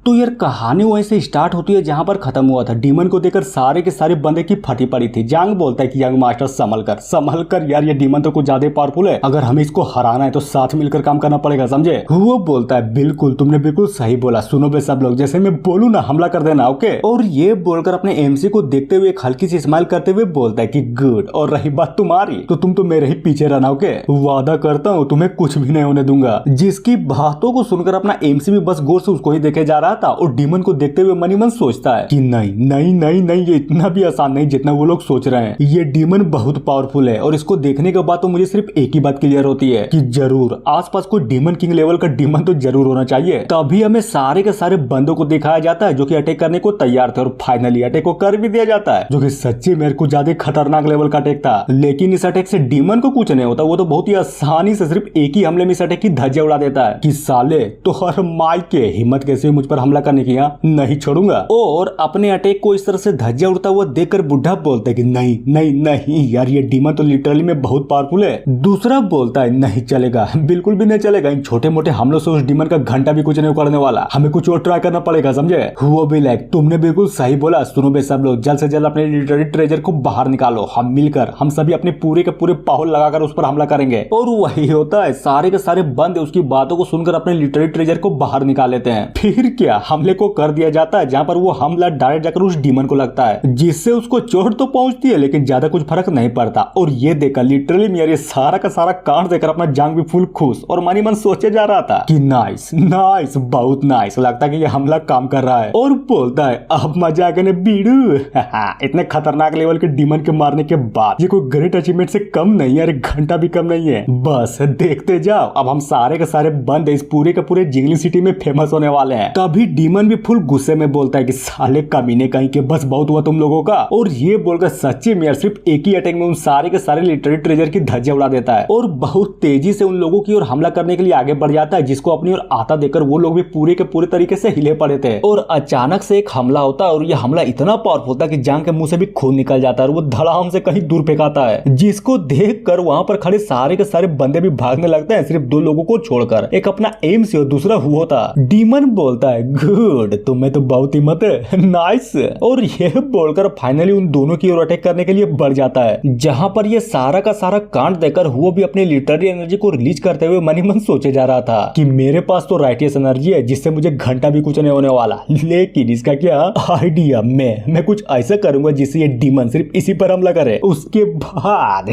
तो यार कहानी वहीं से स्टार्ट होती है जहां पर खत्म हुआ था। डीमन को देखकर सारे के सारे बंदे की फटी पड़ी थी। जांग बोलता है कि यंग मास्टर संभल कर यार, ये डीमन तो कुछ ज्यादा पावरफुल है, अगर हमें इसको हराना है तो साथ मिलकर काम करना पड़ेगा, समझे। वो बोलता है बिल्कुल, तुमने बिल्कुल सही बोला, सुनो बे सब लोग, जैसे मैं बोलूं ना हमला कर देना, ओके। और ये बोलकर अपने एमसी को देखते हुए एक हल्की सी स्माइल करते हुए बोलता है कि गुड, और रही बात तुम्हारी तो तुम तो मेरे ही पीछे रहना, ओके। वादा करता हूँ तुम्हें कुछ भी नहीं होने दूंगा। जिसकी बातों को सुनकर अपना एमसी भी बस गौर से उसको ही देखे जा रहा था और डीमन को देखते हुए मन ही मन सोचता है कि नहीं नहीं नहीं नहीं, ये इतना भी आसान नहीं जितना वो लोग सोच रहे हैं। ये डीमन बहुत पावरफुल है और इसको देखने के बाद तो मुझे सिर्फ एक ही बात क्लियर होती है कि जरूर आसपास कोई डीमन किंग लेवल का डीमन तो जरूर होना चाहिए। तभी हमें सारे के सारे बंदों को दिखाया जाता है जो कि अटैक करने को तैयार थे और फाइनली अटैक को कर भी दिया जाता है, जो कि सच्ची मेरे को ज्यादा खतरनाक लेवल का अटैक था। लेकिन इस अटैक से डीमन को कुछ नहीं होता, वो तो बहुत ही आसानी से सिर्फ एक ही हमले में इस अटैक की धज्जियां उड़ा देता है कि साले तो हर माई के हिम्मत कैसे मुझ पर हमला करने की, नहीं छोड़ूंगा। और अपने अटैक को इस तरह से धज्जियां उड़ता हुआ देखकर बुढ़ा बोलता है कि नहीं नहीं नहीं यार, ये डीमन तो लिटरली में बहुत पावरफुल है। दूसरा बोलता है नहीं चलेगा, बिल्कुल भी नहीं चलेगा, इन छोटे मोटे हमलों से उस डीमन का घंटा भी कुछ नहीं उखाड़ने वाला, हमें कुछ और ट्राई करना पड़ेगा, समझे। वो भी लाइक तुमने बिल्कुल सही बोला, सुनो बे सब लोग, जल्द से जल्द अपने लिटरेरी ट्रेजर को बाहर निकालो, हम मिलकर हम सभी अपने पूरे के पूरे पाहुल लगाकर उस पर हमला करेंगे। और वही होता है, सारे के सारे बंद उसकी बातों को सुनकर अपने लिटरेरी ट्रेजर को बाहर निकाल लेते हैं। फिर क्या, हमले को कर दिया जाता है जहां पर वो हमला डायरेक्ट जाकर उस डीमन को लगता है, जिससे उसको चोट तो पहुंचती है लेकिन ज्यादा कुछ फर्क नहीं पड़ता। और ये देखकर लिटरली मेरे सारा का सारा कांड देखकर अपना जांग भी फुल खुश और मन ही मन सोचे जा रहा था कि नाइस नाइस, बहुत नाइस, लगता है कि ये हमला काम कर रहा है। और बोलता है अब मजा आ गया बीड़ू। इतने खतरनाक लेवल के डीमन के मारने के बाद ये कोई ग्रेट अचीवमेंट से कम नहीं है, एक घंटा भी कम नहीं है, बस देखते जाओ, अब हम सारे के सारे बंद इस पूरे के पूरे जिंगलिंग सिटी में फेमस होने वाले हैं। तभी डीमन भी फुल गुस्से में बोलता है कि साले कमीने कहीं के, बस बहुत हुआ तुम लोगों का। और ये बोलकर सच्ची में सिर्फ एक ही अटैक में उन सारे के सारे लिटरेरी ट्रेजर की धज्जियां उड़ा देता है और बहुत तेजी से उन लोगों की ओर हमला करने के लिए आगे बढ़ जाता है, जिसको अपनी ओर आता देखकर वो लोग भी पूरे के पूरे तरीके से हिले पड़े थे। और अचानक से एक हमला होता है और यह हमला इतना पावरफुल था कि जांग के मुंह से भी खून निकल जाता है और वो धड़ाम से कहीं दूर फेंकाता है, जिसको देखकर वहां पर खड़े सारे के सारे बंदे भी भागने लगते हैं, सिर्फ दो लोगों को छोड़कर, एक अपना एम से और दूसरा हुआ था। डीमन बोलता है गुड, तुम्हें तो बहुत हिम्मत है, नाइस। और यह बोलकर फाइनली उन दोनों की ओर अटैक करने के लिए बढ़ जाता है, जहां पर यह सारा का सारा कांड देखकर वो भी अपनी लिटरेरी एनर्जी को रिलीज करते हुए मन ही मन सोचे जा रहा था कि मेरे पास तो राइटियस एनर्जी है जिससे मुझे घंटा भी कुछ नहीं होने वाला, लेकिन इसका क्या आइडिया, मैं कुछ ऐसा करूंगा जिससे ये डीमन सिर्फ इसी पर हमला करे, उसके बाद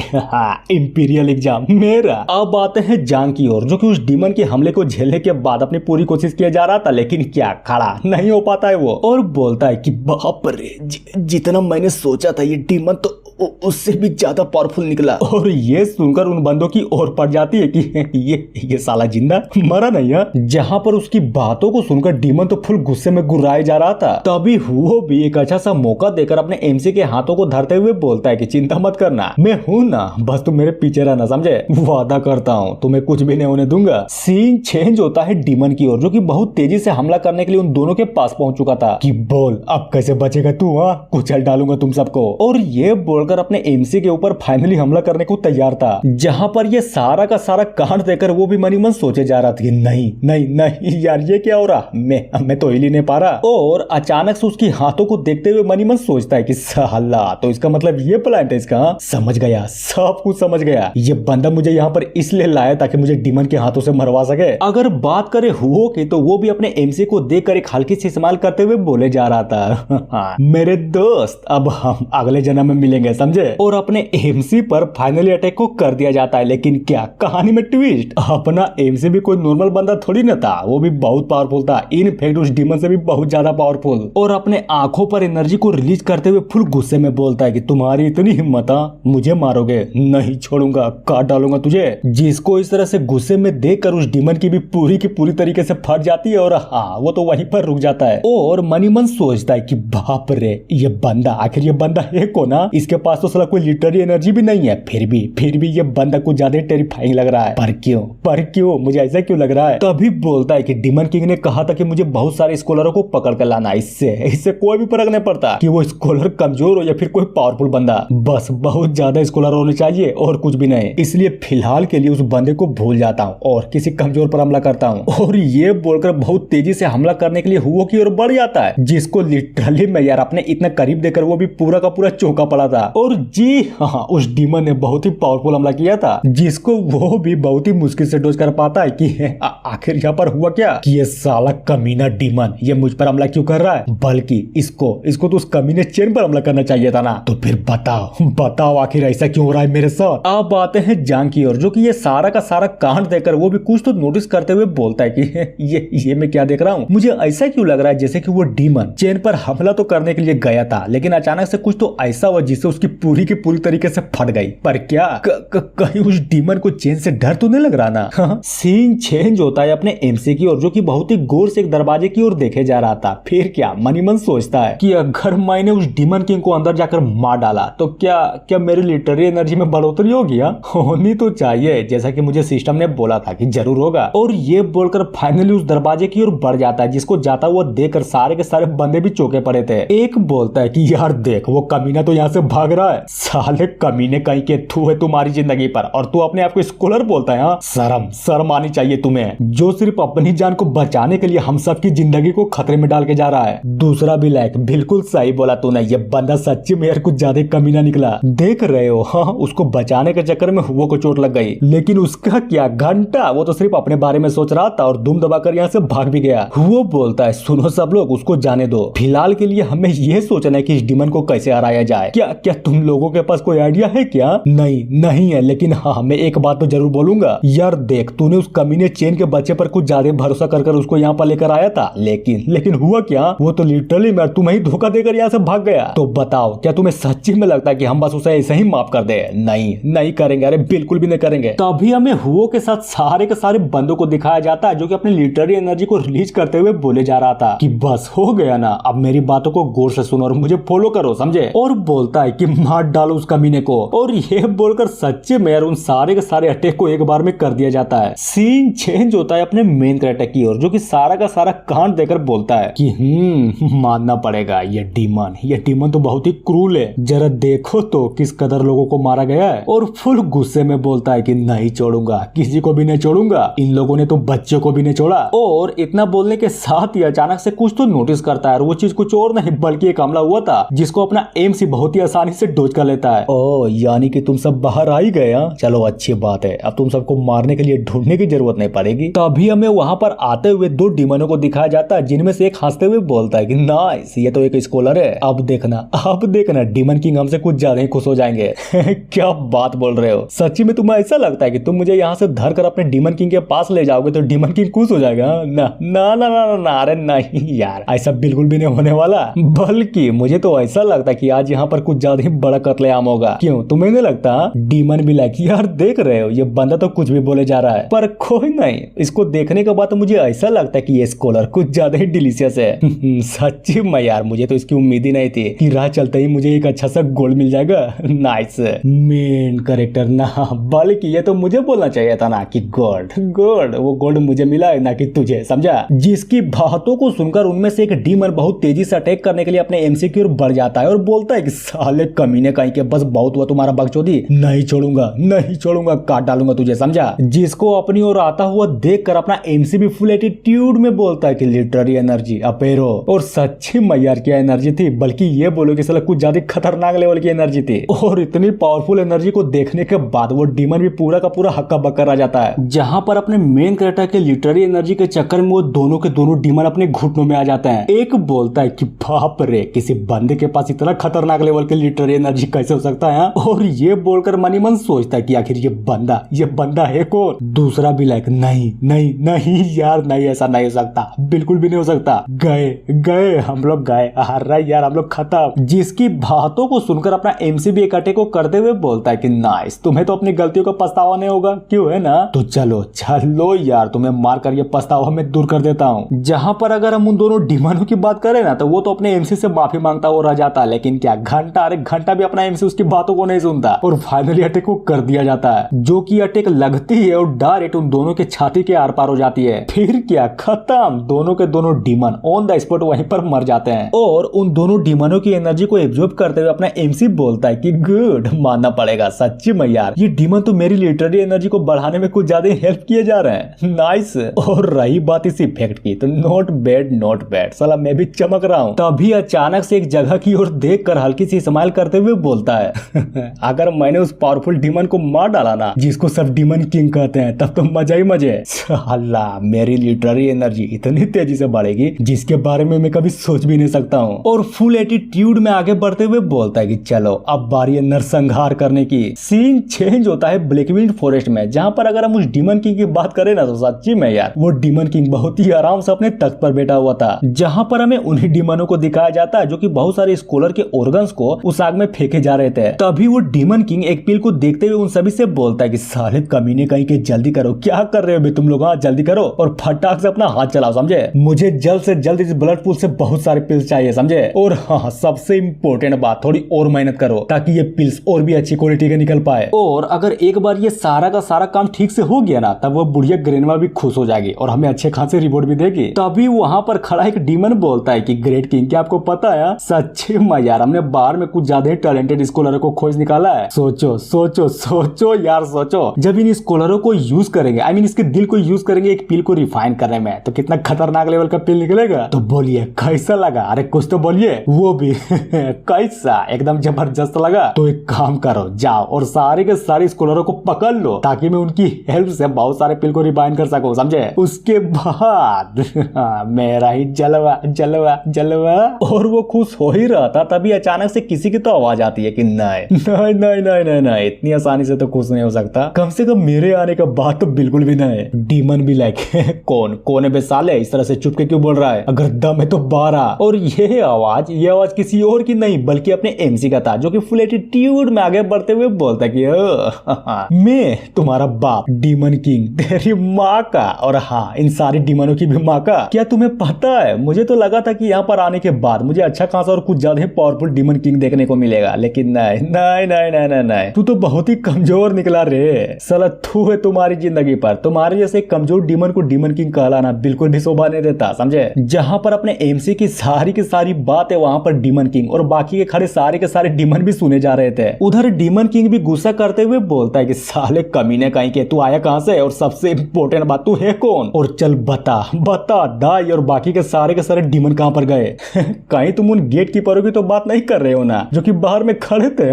इंपीरियल एग्जाम मेरा। अब आते हैं जांग की ओर, जो कि उस डीमन के हमले को झेलने के बाद अपनी पूरी कोशिश किया जा रहा था, लेकिन क्या खड़ा नहीं हो पाता है वो। और बोलता है कि बाप रे, जितना मैंने सोचा था ये डीमन तो उससे भी ज्यादा पावरफुल निकला। और ये सुनकर उन बंदों की ओर पड़ जाती है कि ये साला जिंदा मरा नहीं है। जहां पर उसकी बातों को सुनकर डीमन तो फुल गुस्से में गुर्राए जा रहा था, तभी वो भी एक अच्छा सा मौका देकर अपने एमसी के हाथों को धरते हुए बोलता है कि चिंता मत करना, मैं हूं ना, बस तुम मेरे पीछे रहना, समझे, वादा करता हूं तुम्हें कुछ भी नहीं होने दूंगा। सीन चेंज होता है डीमन की ओर, जो कि बहुत तेजी से हमला करने के लिए उन दोनों के पास पहुंच चुका था कि बोल अब कैसे बचेगा तू, कुचल डालूंगा तुम सबको। और ये बोलकर अगर अपने एमसी के ऊपर फाइनली हमला करने को तैयार था, जहां पर ये सारा का सारा कांड देखकर वो भी मन ही मन सोचे जा रहा था कि नहीं नहीं नहीं यार ये क्या हो रहा, मैं तो हिल ही नहीं पा रहा। और अचानक से उसकी हाथों को देखते हुए मन ही मन सोचता है कि साला तो इसका मतलब ये प्लान है इसका, समझ गया, सब कुछ समझ गया, ये बंदा मुझे यहाँ पर इसलिए लाया ताकि मुझे डीमन के हाथों से मरवा सके। अगर बात करें हुओ की, तो वो भी अपने एमसी को देखकर एक हल्की सी इस्तेमाल करते हुए बोले जा रहा था मेरे दोस्त अब हम अगले जन्म में मिलेंगे, समझे। और अपने एमसी पर फाइनली अटैक को कर दिया जाता है, लेकिन क्या कहानी में ट्विस्ट, अपना एमसी भी कोई नॉर्मल बंदा थोड़ी न था, वो भी बहुत पावरफुल था, इनफैक्ट उस डीमन से भी बहुत ज्यादा पावरफुल। और अपने आंखों पर एनर्जी को रिलीज करते हुए फुल गुस्से में बोलता है कि तुम्हारी इतनी हिम्मत, मुझे मारोगे, नहीं छोड़ूंगा, काट डालूंगा तुझे। जिसको इस तरह से गुस्से में देखकर उस डीमन की भी पूरी तरीके से फट जाती है और हाँ वो तो वहीं पर रुक जाता है। और मन ही मन सोचता है कि बाप रे, ये बंदा आखिर ये बंदा है कौन, इसके पास तो साला कोई लिटरेरी एनर्जी भी नहीं है, फिर भी ये बंदा कुछ ज्यादा टेरिफाइंग लग रहा है। पर क्यों मुझे ऐसा क्यों लग रहा है? तभी बोलता है कि डीमन किंग ने कहा था कि मुझे बहुत सारे स्कॉलरों को पकड़ कर लाना, इससे कोई भी फर्क नहीं पड़ता कि वो स्कॉलर कमजोर हो या फिर कोई पावरफुल बंदा, बस बहुत ज्यादा स्कॉलर होने चाहिए और कुछ भी नहीं। इसलिए फिलहाल के लिए उस बंदे को भूल जाता हूँ और किसी कमजोर पर हमला करता हूँ। और ये बोलकर बहुत तेजी से हमला करने के लिए हुओ की ओर बढ़ जाता है, जिसको लिटरली मैं यार अपने इतना करीब देकर वो भी पूरा का पूरा चौका पड़ा था। और जी हाँ, उस डीमन ने बहुत ही पावरफुल हमला किया था, जिसको वो भी बहुत ही मुश्किल से डोज कर पाता है कि आखिर यहाँ पर हुआ क्या कि ये साला कमीना डीमन ये मुझ पर हमला क्यों कर रहा है, बल्कि इसको तो उस कमीने चेन पर हमला करना चाहिए था ना। तो फिर बताओ आखिर ऐसा क्यों हो रहा है मेरे साथ। अब आते हैं जांग की ओर, जो कि ये सारा का सारा कांड देखकर वो भी कुछ तो नोटिस करते हुए बोलता है कि ये मैं क्या देख रहा हूँ, मुझे ऐसा क्यों लग रहा है जैसे कि वो डीमन चेन पर हमला तो करने के लिए गया था, लेकिन अचानक से कुछ तो ऐसा हुआ जिससे उसकी पूरी की पूरी तरीके से फट गई। पर क्या कहीं उस डीमन को चेन से डर तो नहीं लग रहा ना। सीन चेंज होता है अपने एमसी की ओर, जो कि बहुत ही गौर से एक दरवाजे की ओर देखे जा रहा था। फिर क्या मनी मन सोचता है कि अगर मैंने उस डीमन किंग को अंदर जाकर मार डाला तो क्या मेरी लिटरेरी एनर्जी में बढ़ोतरी होगी? होनी तो चाहिए, जैसा कि मुझे सिस्टम ने बोला था कि जरूर होगा। और ये बोलकर फाइनली उस दरवाजे की ओर बढ़ जाता है, जिसको जाता हुआ देखकर सारे के सारे बंदे भी चौके पड़े थे। एक बोलता है कि यार देख वो कमीना तो यहाँ से भाग रहा है, साले कमीने कहीं के थू है तुम्हारी जिंदगी पर, और तू अपने आप को स्कॉलर बोलता है। शर्म आनी चाहिए तुम्हें, जो सिर्फ अपनी जान को बचाने के लिए हम सबकी जिंदगी को खतरे में डाल के जा रहा है। दूसरा भी लाइक बिल्कुल सही बोला तूने, ये बंदा सच्ची में यार कुछ ज्यादा कमीना निकला। देख रहे हो, हाँ उसको बचाने के चक्कर में हुओ को चोट लग गई, लेकिन उसका क्या घंटा, वो तो सिर्फ अपने बारे में सोच रहा था और दुम दबाकर यहाँ से भाग भी गया। हुओ बोलता है सुनो सब लोग, उसको जाने दो, फिलहाल के लिए हमें यह सोचना है कि इस डीमन को कैसे हराया जाए। क्या तुम लोगों के पास कोई आइडिया है क्या? नहीं है, लेकिन हाँ मैं एक बात तो जरूर बोलूंगा। यार देख तूने उस कमीने चेन के बच्चे पर कुछ ज्यादा भरोसा कर उसको यहाँ पर लेकर आया था, लेकिन हुआ क्या, वो तो लिटरली मैं तुम्हें ही धोखा देकर यहाँ से भाग गया। तो बताओ क्या तुम्हें सच्ची में लगता है कि हम बस उसे ऐसे ही माफ कर दे? नहीं करेंगे, अरे बिल्कुल भी नहीं करेंगे। तभी हमें हुओ के साथ सारे के सारे बंदों को दिखाया जाता है, जो कि अपनी लिटरेरी एनर्जी को रिलीज करते हुए बोले जा रहा था कि बस हो गया ना, अब मेरी बातों को गौर से सुनो और मुझे फॉलो करो, समझे? और बोलता है कि मार डालो उस कमीने को। और ये बोलकर सच्चे में यार उन सारे के सारे अटैक को एक बार में कर दिया जाता है। सीन चेंज होता है अपने मेन कैरेक्टर की ओर, जो कि सारा का सारा कांड देकर बोलता है कि मानना पड़ेगा ये डीमन तो बहुत ही क्रूर है, जरा देखो तो किस कदर लोगों को मारा गया है। और फुल गुस्से में बोलता है कि नहीं छोड़ूंगा, किसी को भी नहीं छोड़ूंगा, इन लोगों ने तो बच्चों को भी नहीं छोड़ा। और इतना बोलने के साथ ही अचानक से कुछ तो नोटिस करता है, और वो चीज कुछ और नहीं बल्कि एक हमला हुआ था जिसको अपना एमसी बहुत ही आसानी से डोज कर लेता है। ओ यानी कि तुम सब बाहर आ ही गए? चलो अच्छी बात है, अब तुम सबको मारने के लिए ढूंढने की जरूरत नहीं पड़ेगी। तभी हमें वहां पर आते हुए दो डीमनों को दिखाया जाता है, जिनमें से एक हंसते हुए बोलता है कि नाइस, ये तो एक स्कॉलर है, अब देखना डीमन किंग हमसे कुछ ज्यादा ही खुश हो जाएंगे। क्या बात बोल रहे हो, सच्ची में तुम्हें ऐसा लगता है कि तुम मुझे यहाँ से धर कर अपने डीमन किंग के पास ले जाओगे तो डीमन किंग खुश हो जाएगा? ना अरे नहीं यार, ऐसा बिल्कुल भी नहीं होने वाला, बल्कि मुझे तो ऐसा लगता है कि आज यहाँ पर कुछ ज्यादा ही बड़ा कत्लेआम होगा। क्यों तुम्हें नहीं लगता? डीमन भी लाइक यार देख रहे हो, ये बंदा तो कुछ भी बोले जा रहा है, पर कोई नहीं, इसको देखने के बाद तो मुझे ऐसा लगता है कि ये स्कॉलर कुछ ज्यादा ही डिलीशियस है। सच्ची में यार मुझे तो इसकी उम्मीद ही नहीं थी कि राह चलते ही मुझे एक अच्छा सा गोल्ड मिल जाएगा। नाइस मेन कैरेक्टर ना, बल्कि ये तो मुझे बोलना चाहिए था ना कि गोल्ड वो गोल्ड मुझे मिला है ना कि तुझे, समझा? जिसकी बातों को सुनकर उनमें से एक डीमन बहुत तेजी से अटैक करने के लिए अपने एमसी की ओर बढ़ जाता है और बोलता है कि साले कमीने कहीं के, बस बहुत हुआ तुम्हारा बकचोदी, नहीं छोड़ूंगा, काट डालूंगा तुझे, समझा? जिसको अपनी ओर आता हुआ देखकर अपना एमसी भी फुल एटीट्यूड में बोलता है कि लिटरेरी एनर्जी अपेरो। और सच्ची में यार क्या एनर्जी थी, बल्कि ये बोलो कि साला कुछ ज्यादा खतरनाक लेवल की एनर्जी थी। और इतनी पावरफुल एनर्जी को देखने के बाद वो डीमन भी पूरा का पूरा हक्का बक्का रह जाता है, जहां पर अपने मेन कैरेक्टर के लिटरेरी एनर्जी के चक्कर में वो दोनों के दोनों डीमन अपने घुटनों में आ जाते हैं। एक बोलता है कि बाप रे, किसी बंदे के पास इतना खतरनाक लेवल की लिटरेरी एनर्जी कैसे हो सकता है? और ये बोलकर मनी मन सोचता है कि आखिर ये बंदा है कौन? दूसरा भी लाइक नहीं यार, नहीं ऐसा नहीं हो सकता, बिल्कुल भी नहीं हो सकता, गए हम लोग गए, यार हम लोग खत्म। जिसकी बातों को सुनकर अपना एमसी भी इकट्ठे को करते हुए बोलता है कि नाइस, तुम्हें तो अपनी गलतियों का पछतावा नहीं होगा, क्यों है ना? तो चलो यार, तुम्हें मार कर ये पछतावा मैं दूर कर देता हूँ। जहां पर अगर हम उन दोनों डीमनों की बात करें ना, तो वो तो अपने एमसी से माफी मांगता हुआ रह जाता है, लेकिन क्या घंटा भी अपना एमसी उसकी बातों को नहीं सुनता और फाइनली अटैक को कर दिया जाता है, जो कि अटैक लगती है और डायरेक्ट उन दोनों के छाती के आर पार हो जाती है। फिर क्या, खत्म, दोनों के दोनों डीमन ऑन द स्पॉट वहीं पर मर जाते हैं। और उन दोनों डीमनों की एनर्जी को एब्जॉर्ब करते हुए अपना एमसी बोलता है कि गुड, मानना पड़ेगा सच्ची में यार, ये डीमन तो मेरी लिटररी एनर्जी को बढ़ाने में कुछ ज्यादा हेल्प किए जा रहे हैं। नाइस। और रही बात इस इफेक्ट की, तो नॉट बैड नॉट बैड, साला मैं भी चमक रहा हूँ। तभी अचानक से एक जगह की ओर देखकर हल्की सी स्माइल करते हुए बोलता है अगर मैंने उस पावरफुल डीमन को मार डाला ना, जिसको सब डीमन किंग कहते हैं, तब तो मजा ही मजे। साला मेरी लिटररी एनर्जी इतनी तेजी से बढ़ेगी जिसके बारे में मैं कभी सोच भी नहीं सकता हूँ। और फुल एटीट्यूड में आगे बढ़ते हुए बोलता है कि चलो अब बारी है नरसंहार करने की। सीन चेंज होता है ब्लैकविल्ड फॉरेस्ट में, जहाँ पर अगर हम उस डीमन किंग की बात करें ना, तो सच्ची में यार वो डीमन किंग बहुत ही आराम से अपने तख्त पर बैठा हुआ था, जहाँ पर हमें उन्हीं डीमनों को दिखाया जाता है जो कि बहुत सारे स्कॉलर के ऑर्गन्स को उस आग में फेंके जा रहे थे। तभी वो डीमन किंग एक पिल को देखते हुए उन सभी से बोलता है कि साले कमीने कहीं के जल्दी करो, क्या कर रहे हो बे तुम लोग, हाँ जल्दी करो और फटाक से अपना हाथ चलाओ, समझे, मुझे जल्द से जल्द इस ब्लड पूल से बहुत सारे पिल्स चाहिए, समझे। और हाँ, सबसे इम्पोर्टेंट बात, थोड़ी और मेहनत करो ताकि ये पिल्स और भी अच्छी क्वालिटी के निकल पाए। और अगर एक बार ये सारा का सारा काम ठीक से हो गया ना, तब वो बुढ़िया ग्रेनवा भी खुश हो जाएगी और हमें अच्छे खासे रिवॉर्ड भी देगी। तभी वहां पर खड़ा एक डीमन बोलता है कि ग्रेट किंग, क्या आपको पता है सच्चे में यार, हमने बाहर में कुछ ज्यादा ही टैलेंटेड स्कॉलरों को खोज निकाला है। सोचो सोचो सोचो यार, सोचो जब इन स्कॉलरों को यूज करेंगे, आई मीन इसके दिल को यूज करेंगे एक पिल को रिफाइन करने में, तो कितना खतरनाक लेवल का पिल निकलेगा। तो बोलिए कैसा लगा, अरे कुछ तो बोलिए, वो भी कैसा, एकदम जबरदस्त लगा। तो एक काम करो, जाओ और सारे के सारे स्कॉलरों को पकड़ लो ताकि मैं उनकी हेल्प से बहुत सारे पिल को रिफाइन कर सकूं, समझे। उसके बाद मेरा ही जलवा जलवा जलवा। और वो खुश हो ही रहा था, तभी अचानक से किसी की तो आवाज आती है कि नहीं नहीं नहीं नहीं नहीं नहीं, इतनी आसानी से तो खुश नहीं हो सकता, कम से कम मेरे आने का बात तो बिल्कुल भी नहीं। डीमन भी लाइक कौन कौन है बे साले, इस तरह से चुप के क्यों बोल रहा है, अगर दम है तो 12। और ये आवाज किसी और की नहीं बल्कि अपने एमसी का था, जो कि फुल एटीट्यूड में आगे बढ़ते हुए बोलता है कि मैं तुम्हारा बाप डीमन किंग, तेरी माँ का, और हाँ इन सारी डीमनों की भी माँ का। क्या तुम्हें पता है, मुझे तो लगा था कि यहाँ पर आने के बाद मुझे अच्छा खासा और कुछ ज्यादा पावरफुल डीमन किंग देखने को मिलेगा, लेकिन नहीं नहीं नहीं नहीं नहीं नहीं, तू तो बहुत ही कमजोर निकला रे साला। तू है तुम्हारी जिंदगी पर, तुम्हारे जैसे कमजोर डीमन को डीमन किंग कहलाना बिल्कुल भी शोभा नहीं देता, समझे। जहाँ पर अपने एमसी की सारी बात है, वहाँ पर डीमन किंग और बाकी के खड़े सारे के सारे डीमन भी सुने जा रहे थे। उधर डीमन किंग भी गुस्सा करते हुए बोलता है कि साले कमीने कहीं के, तू आया कहाँ से, और सबसे इम्पोर्टेंट बात, तू है कौन, और चल बता बता दाई, और बाकी के सारे डीमन कहाँ पर गए। कहीं तुम उन गेट कीपरों की तो बात नहीं कर रहे हो ना, जो कि बाहर में खड़े थे।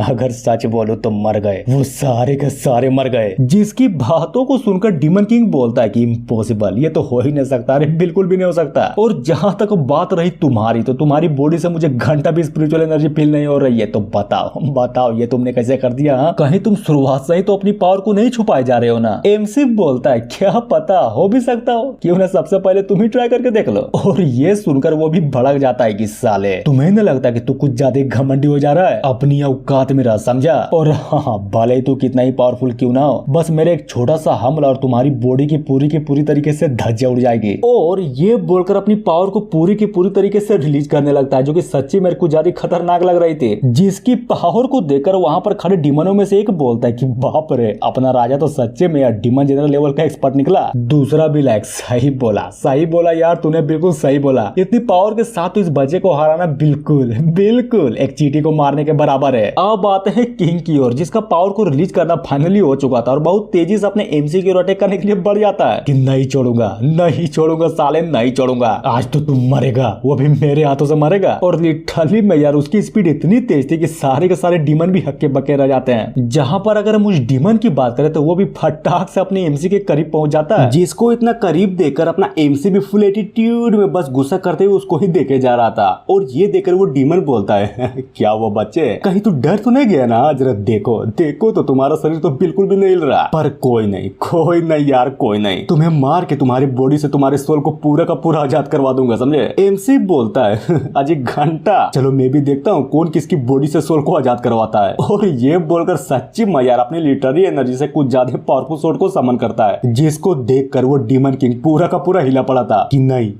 अगर सच बोलो तो मर गए, वो सारे के सारे मर गए। जिसकी बातों को सुनकर डीमन किंग बोलता है कि इम्पॉसिबल, ये तो हो ही नहीं सकता, अरे बिल्कुल भी नहीं हो सकता। और जहां तक बात रही तुम्हारी, तो तुम्हारी बॉडी से मुझे घंटा भी स्पिरिचुअल एनर्जी फील नहीं हो रही है, तो बताओ बताओ ये तुमने कैसे कर दिया। कहीं तुम शुरुआत से ही तो अपनी पावर को नहीं छुपाए जा रहे हो ना। एमसी बोलता है क्या पता, हो भी सकता हो, क्यों ना सबसे पहले तुम ही ट्राई करके देख लो। और ये सुनकर वो भी भड़क जाता है कि साले तुम्हें नहीं लगता कि तू कुछ ज्यादा घमंडी हो जा रहा है, अपनी औकात में रह, समझा। और हाँ, भले तू कितना ही पावरफुल क्यों ना हो, बस मेरे एक छोटा सा हमला और तुम्हारी बॉडी की पूरी तरीके से धज्जियां उड़ जाएगी। और ये बोलकर अपनी पावर को पूरी की पूरी तरीके से रिलीज करने लगता है, जो कि सच्ची मेरे को ज्यादा खतरनाक लग रही थी। जिसकी पावर को देखकर वहां पर खड़े डीमनों में से एक बोलता है कि बाप रे, अपना राजा तो सच्चे में यार डीमन जनरल लेवल का एक्सपर्ट निकला। दूसरा भी लाइक सही बोला यार, तूने बिल्कुल सही बोला। इतनी पावर के साथ तो इस बच्चे को हराना बिल्कुल एक चींटी को मारने के बराबर है। अब आते हैं किंग की ओर, जिसका पावर को रिलीज करना फाइनली हो चुका था और बहुत तेजी से अपने एमसी की ओर अटैक करने के लिए बढ़ जाता है कि नहीं छोड़ूंगा साले, नहीं छोड़ूंगा, आज तो तुम मरेगा, वो भी मेरे हाथों से मरेगा। और लिटरली में यार उसकी स्पीड इतनी तेज थी कि सारे के सारे डीमन भी हक्के बक्के रह जाते हैं। जहां पर अगर हम उस डीमन की बात करें तो वो भी फटाक से अपने एमसी के करीब पहुंच जाता है, जिसको इतना करीब देखकर अपना एमसी भी फुल एटीट्यूड में बस गुस्सा करते हुए उसको ही देखे जा रहा था। और ये देखकर वो डीमन बोलता है क्या वो बच्चे, कहीं तू डर तो नहीं गया ना, जरा देखो तो तुम्हारा शरीर तो बिल्कुल भी नहीं हिल रहा, पर कोई नहीं यार, कोई नहीं, तुम्हें मार के तुम्हारी बॉडी से तुम्हारे सोल को पूरा का पूरा आजाद करवा दूंगा, समझे। एमसी बोलता है अजी घंटा, चलो मैं भी देखता हूँ कौन किसकी बॉडी से सोल को आजाद करवाता है। और ये बोलकर सच्ची में यार अपनी लिटररी एनर्जी से कुछ ज्यादा पावरफुल सोर्ड को समन करता है, जिसको देखकर वो डीमन किंग पूरा का पूरा हिला पड़ा था कि नहीं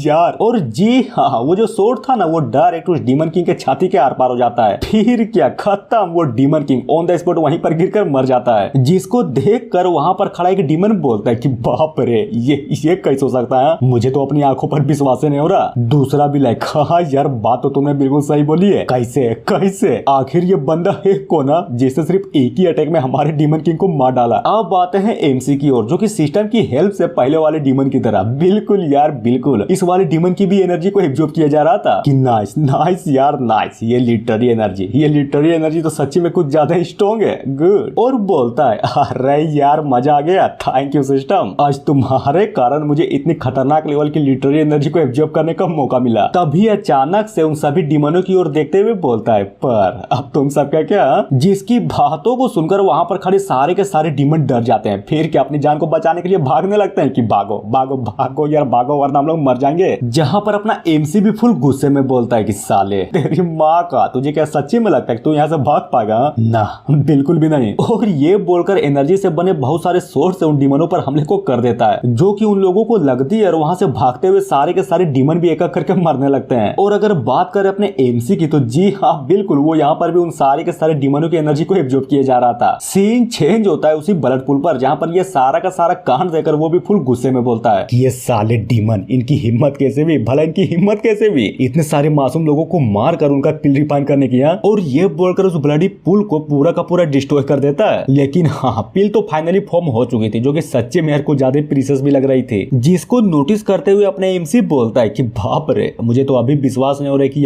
यार। और जी हाँ, वो जो सोर्ड सोर्ड था ना वो डायरेक्ट उस डीमन किंग के छाती के आर पार हो जाता है। फिर क्या खत्म, वो demon king on the spot वहीं पर गिरकर मर जाता है, जिसको देखकर वहां पर खड़ा एक डीमन बोलता है कि बाप रे ये कैसे हो सकता है, मुझे तो अपनी आंखों पर विश्वास नहीं हो रहा। दूसरा भी लाइक हाँ यार बात तो तुमने बिल्कुल सही बोली है, कैसे कैसे आखिर ये बंदा है कौन जिसने सिर्फ एक ही अटैक में हमारे डीमन किंग को मार डाला। अब आते हैं एमसी की ओर, जो कि सिस्टम की हेल्प से पहले वाले डीमन की तरह बिल्कुल यार बिल्कुल इस वाले डीमन की भी एनर्जी को एब्जॉर्ब किया जा रहा था कि नाइस नाइस यार नाइस, ये लिटररी एनर्जी तो सच्ची में कुछ ज्यादा स्ट्रॉन्ग है, गुड। और बोलता है अरे यार मजा आ गया, थैंक यू सिस्टम, आज तुम्हारे कारण मुझे इतनी खतरनाक लेवल की लिटररी एनर्जी को एब्जॉर्ब करने का मौका मिला। तभी अचानक से उन सभी डीमनों की ओर देखते हुए बोलता है पर अब तुम सबका क्या, जिसकी बातों को सुनकर वहां पर खड़े सारे के सारे डीमन डर जाते हैं। फिर क्या अपनी जान को बचाने के लिए भागने लगते हैं कि भागो भागो भागो यार भागो वरना हम लोग मर जाएंगे। जहां पर अपना एमसी भी फुल गुस्से में बोलता है कि साले तेरी माँ का, तुझे क्या सच्ची में लगता है कि तू यहाँ से भाग पाएगा? ना बिल्कुल भी नहीं। और ये बोलकर एनर्जी से बने बहुत सारे सोर्स से उन डीमनों पर हमले को कर देता है, जो कि उन लोगों को लगती है और वहां से भागते हुए सारे के सारे डीमन भी एक एक करके मरने लगते हैं। और अगर बात करें अपने एमसी की तो जी हाँ बिल्कुल वो यहाँ पर भी उन सारे के सारे डीमनों की एनर्जी को एब्जॉर्ब किया जा रहा था। सीन चेंज होता है उसी ब्लड पूल पर, जहाँ पर ये सारा का सारा कांड देकर वो भी फुल गुस्से में बोलता है कि ये साले डीमन, इनकी हिम्मत कैसे भी, भला इनकी हिम्मत कैसे भी इतने सारे मासूम लोगों को मार कर उनका पिल रिफाइन करने की। और ये बोलकर उस ब्लडी पुल को पूरा का पूरा डिस्ट्रॉय कर देता है। लेकिन हाँ पिल तो फाइनली फॉर्म हो चुकी थी, जो कि सच्चे मेहर को ज्यादा प्रीशियस भी लग रही थी, जिसको नोटिस करते हुए अपने एमसी बोलता है कि बाप रे मुझे तो अभी विश्वास नहीं हो रहा है कि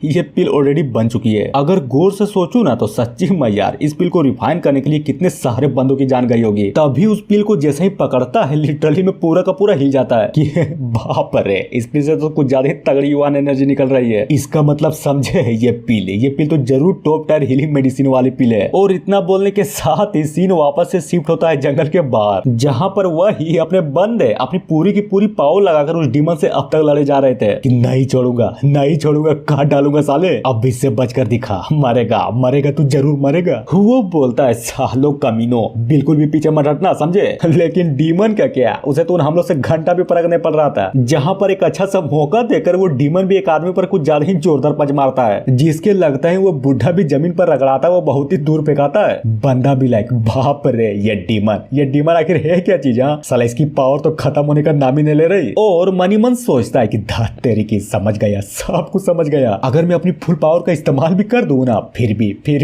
ये पिल ऑलरेडी बन चुकी है। अगर गौर से सोचूं ना तो सच्ची में यार इस पिल को रिफाइन करने के लिए कितने सारे बंदों की जान गई होगी। तभी उस पिल को जैसे ही पकड़ता है लिटरली में पूरा का पूरा हिल जाता है कि बाप रे इस पिल से तो कुछ ज्यादा ही तगड़ी युवा एनर्जी निकल रही है। इसका मतलब समझे ये पिल तो जरूर टॉप टायर हीलिंग मेडिसिन वाली पिल है। और इतना बोलने के साथ ही सीन वापस से शिफ्ट होता है जंगल के बाहर, जहाँ पर वही अपने बंदे अपनी पूरी की पूरी पावर लगाकर उस डीमन से अब तक लड़े जा रहे थे कि नहीं छोड़ूंगा काट डालूंगा साले, अब इससे बचकर दिखा, मरेगा तू जरूर मरेगा। वो बोलता है सालों कमीनो बिल्कुल भी पीछे मत हटना समझे। लेकिन डीमन का क्या, उसे तो हम लोग से घंटा भी फर्क नहीं पड़ रहा था। जहाँ पर एक अच्छा सा मौका देकर वो डीमन भी एक आदमी पर कुछ ज्यादा ही जोरदार पंच मारता है, जिसके लगता है वो बुढ़ा भी जमीन पर रगड़ाता है, वो बहुत ही दूर फेंकाता है। बंदा भी लाइक बाप रे ये डीमन आखिर है क्या चीज, साला इसकी पावर तो खत्म होने का नाम ही नहीं ले रही। और मनी मन सोचता है कि धात तेरी की, समझ गया, सब कुछ समझ गया। अगर मैं अपनी फुल पावर का इस्तेमाल भी कर दूं ना फिर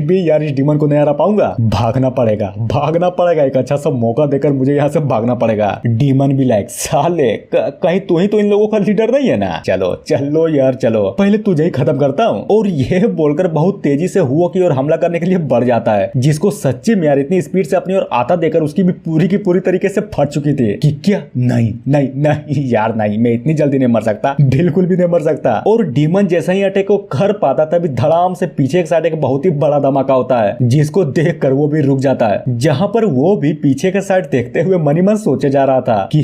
भी यार इस डीमन को नहीं हरा पाऊंगा, भागना पड़ेगा, एक अच्छा सा मौका देकर मुझे यहाँ से भागना पड़ेगा। डीमन भी लाइक साले कहीं तू ही तो इन लोगों का लीडर नहीं है ना, चलो यार चलो पहले तुझे ही खत्म करता हूँ। और यह बोलकर बहुत तेजी से हुआ की ओर हमला करने के लिए बढ़ जाता है, जिसको सच्ची में यार इतनी स्पीड से अपनी ओर आता देकर उसकी भी पूरी की पूरी तरीके से फट चुकी थी कि क्या नहीं यार नहीं, मैं इतनी जल्दी नहीं मर सकता, बिल्कुल भी नहीं मर सकता। और डीमन जैसा ही अटैक को कर पाता तभी धड़ाम से पीछे के साइड एक बहुत ही बड़ा धमाका होता है, जिसको देखकर वो भी रुक जाता है। जहां पर वो भी पीछे के साइड देखते हुए मनी मन सोचे जा रहा था कि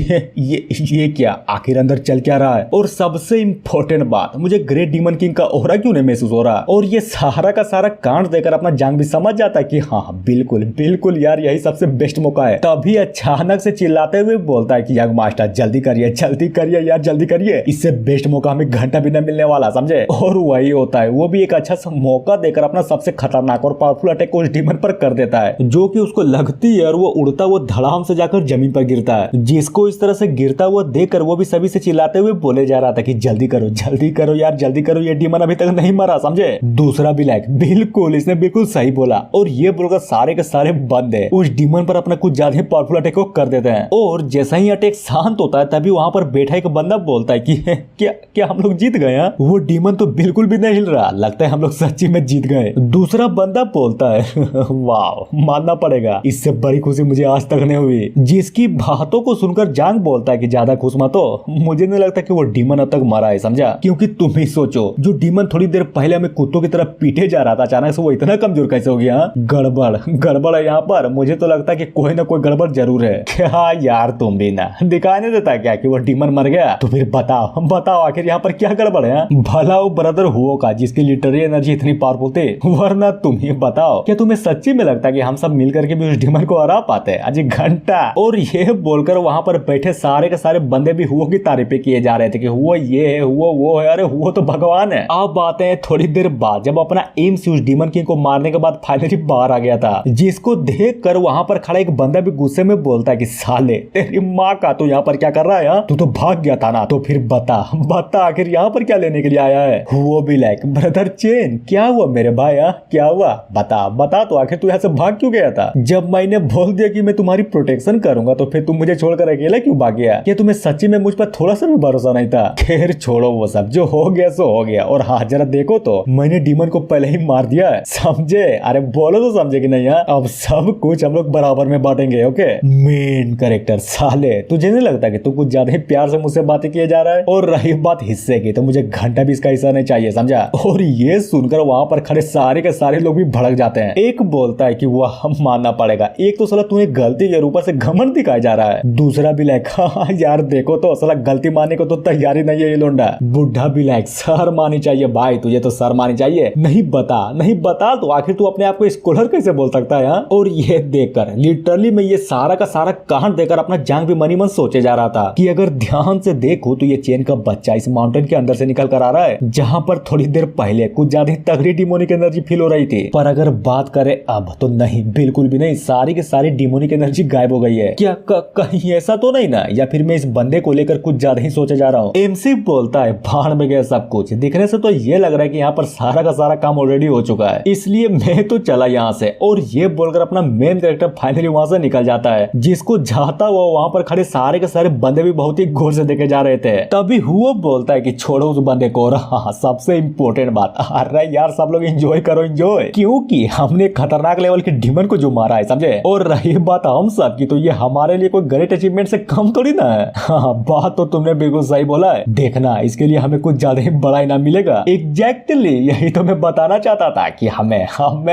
ये क्या, आखिर अंदर चल क्या रहा है। और सबसे इम्पोर्टेंट बात, मुझे ग्रेट डीमन किंग का ओरा क्यों नहीं महसूस हो रहा। और ये सारा का सारा कांड देकर अपना जांग भी समझ जाता है कि हाँ बिल्कुल यार यही सबसे बेस्ट मौका है। तभी अचानक से चिल्लाते हुए बोलता है कि यंग मास्टर जल्दी करिए यार जल्दी करिए, इससे बेस्ट मौका हमें घंटा भी न मिलने वाला समझे। और वही होता है, वो भी एक अच्छा सा मौका देकर अपना सबसे खतरनाक और पावरफुल अटैक उस डीमन पर कर देता है, जो कि उसको लगती है और वो उड़ता हुआ धड़ाम से जाकर जमीन पर गिरता है। जिसको इस तरह से गिरता हुआ देखकर वो भी सभी से चिल्लाते हुए बोले जा रहा था कि जल्दी करो यार जल्दी करो, ये डीमन अभी तक नहीं मरा समझे। दूसरा भी लाइक बिल्कुल, इसने बिल्कुल सही बोला। और ये बोलकर सारे के सारे बंदे उस डीमन पर अपना कुछ ज्यादा पावरफुल अटैक को कर देते हैं। और जैसा ही अटैक शांत होता है तभी वहां पर बैठा एक बंदा बोलता है कि क्या हम लोग जीत गए। वो डीमन तो बिल्कुल भी नहीं हिल रहा, लगता है हम लोग सच्ची में जीत गए। दूसरा बंदा बोलता है वाह मानना पड़ेगा, इससे बड़ी खुशी मुझे आज तक नहीं हुई। जिसकी बातों को सुनकर जांग बोलता है कि ज्यादा खुश मत हो, मुझे नहीं लगता कि वो डीमन अब तक मरा है समझा। क्योंकि तुम ही सोचो, जो डीमन थोड़ी देर पहले हमें कुत्तों की तरह पीटे जा रहा था, अचानक से वो इतना कमजोर कैसे हो गया। गड़बड़ है यहाँ पर, मुझे तो लगता है कि कोई ना कोई गड़बड़ जरूर है। क्या यार तुम भी ना दिखाई नहीं देता क्या कि वो डीमन मर गया। तो फिर बताओ आखिर यहाँ पर क्या गड़बड़ है। भला वो ब्रदर हुओ का जिसकी लिटररी एनर्जी इतनी पावरफुल थी, वरना तुम ही बताओ क्या तुम्हें सच्ची में लगता है कि हम सब मिलकर के भी उस डीमन को हरा पाते अजी घंटा। और ये बोलकर वहां पर बैठे सारे के सारे बंदे भी हुओ की तारीफें किए जा रहे थे कि हुआ ये है हुआ वो है, अरे वो तो भगवान है। अब बात है थोड़ी देर बाद जब अपना एम्स उस डीमन किंग को मारने के बाद फाइनली बाहर आ गया था, जिसको देख कर वहां पर खड़ा एक बंदा भी गुस्से में बोलता है कि साले तेरी माँ का तू यहाँ पर क्या कर रहा है? तू तो भाग गया था ना, तो फिर बता बता आखिर यहाँ पर क्या लेने के लिए आया है? वो भी लाइक ब्रदर चेन क्या हुआ मेरे भाई? क्या हुआ बता बता, तो आखिर तू यहाँ से भाग क्यों गया था? जब मैंने बोल दिया कि मैं तुम्हारी प्रोटेक्शन करूंगा तो फिर तुम मुझे छोड़कर अकेला क्यों भाग गया? क्या तुम्हें सच्ची में मुझ पर थोड़ा सा भी भरोसा नहीं था? खैर छोड़ो वो सब, जो हो गया सो हो गया। और हाँ जरा देखो तो मैंने डीमन को पहले ही मार दिया है, समझे? अरे बोलो तो समझे कि नहीं? अब सब कुछ हम लोग बराबर में बांटेंगे। ओके मेन कैरेक्टर साले, तुझे नहीं लगता कि तू कुछ ज्यादा ही प्यार से मुझसे बातें किए जा रहा है? और रही बात हिस्से की, तो मुझे घंटा भी इसका हिस्सा नहीं चाहिए, समझा? और ये सुनकर वहां पर खड़े सारे के सारे लोग भी भड़क जाते हैं। एक बोलता है कि वह हम मानना पड़ेगा, एक तो साला तूने गलती के ऊपर से घमंड दिखाया जा रहा है। दूसरा भी लाइक हाँ यार देखो तो साला गलती मानने को तो तैयारी नहीं है ये लोंडा। बुढ़ा भी लाइक सर मानी चाहिए भाई, तुझे तो सर मानी चाहिए। नहीं बता तो आखिर तू अपने आप को स्कॉलर कैसे बोल सकता है? और ये देखकर लिटरली मैं ये सारा का सारा कांड देखकर अपना जान भी मनी मन सोचे जा रहा था कि अगर ध्यान से देखूं तो ये चेन का बच्चा इस माउंटेन के अंदर से निकल कर आ रहा है, जहां पर थोड़ी देर पहले कुछ ज्यादा ही तगड़ी डिमोनिक एनर्जी फील हो रही थी। पर अगर बात करें अब तो नहीं, बिल्कुल भी नहीं, सारी की सारी डिमोनिक एनर्जी गायब हो गई है। क्या कहीं ऐसा तो नहीं ना, या फिर मैं इस बंदे को लेकर कुछ ज्यादा ही सोचे जा रहा हूँ? एमसी बोलता है भाड़ में गया सब कुछ, दिखने से तो ये लग रहा है कि यहाँ पर सारा का सारा काम ऑलरेडी हो चुका है, इसलिए मैं तो चला यहाँ से। और ये बोलकर अपना मेन कैरेक्टर फाइनली वहां से निकल जाता है, जिसको जाता हुआ वहां पर खड़े सारे के सारे बंदे भी बहुत ही गौर से देखे जा रहे थे। तभी हुआ बोलता है कि छोड़ो उस बंदे को, और हाँ सबसे इम्पोर्टेंट बात, अरे यार सब लोग एंजॉय करो एंजॉय, क्योंकि हमने खतरनाक लेवल के डीमन को जो मारा है, समझे? और रही बात हम सब की, तो ये हमारे लिए कोई ग्रेट अचीवमेंट से कम थोड़ी ना है। हाँ बात तो तुमने बिल्कुल सही बोला है, देखना इसके लिए हमें कुछ ज्यादा ही बड़ा इनाम मिलेगा। एग्जैक्टली यही तो मैं बताना चाहता था कि हमें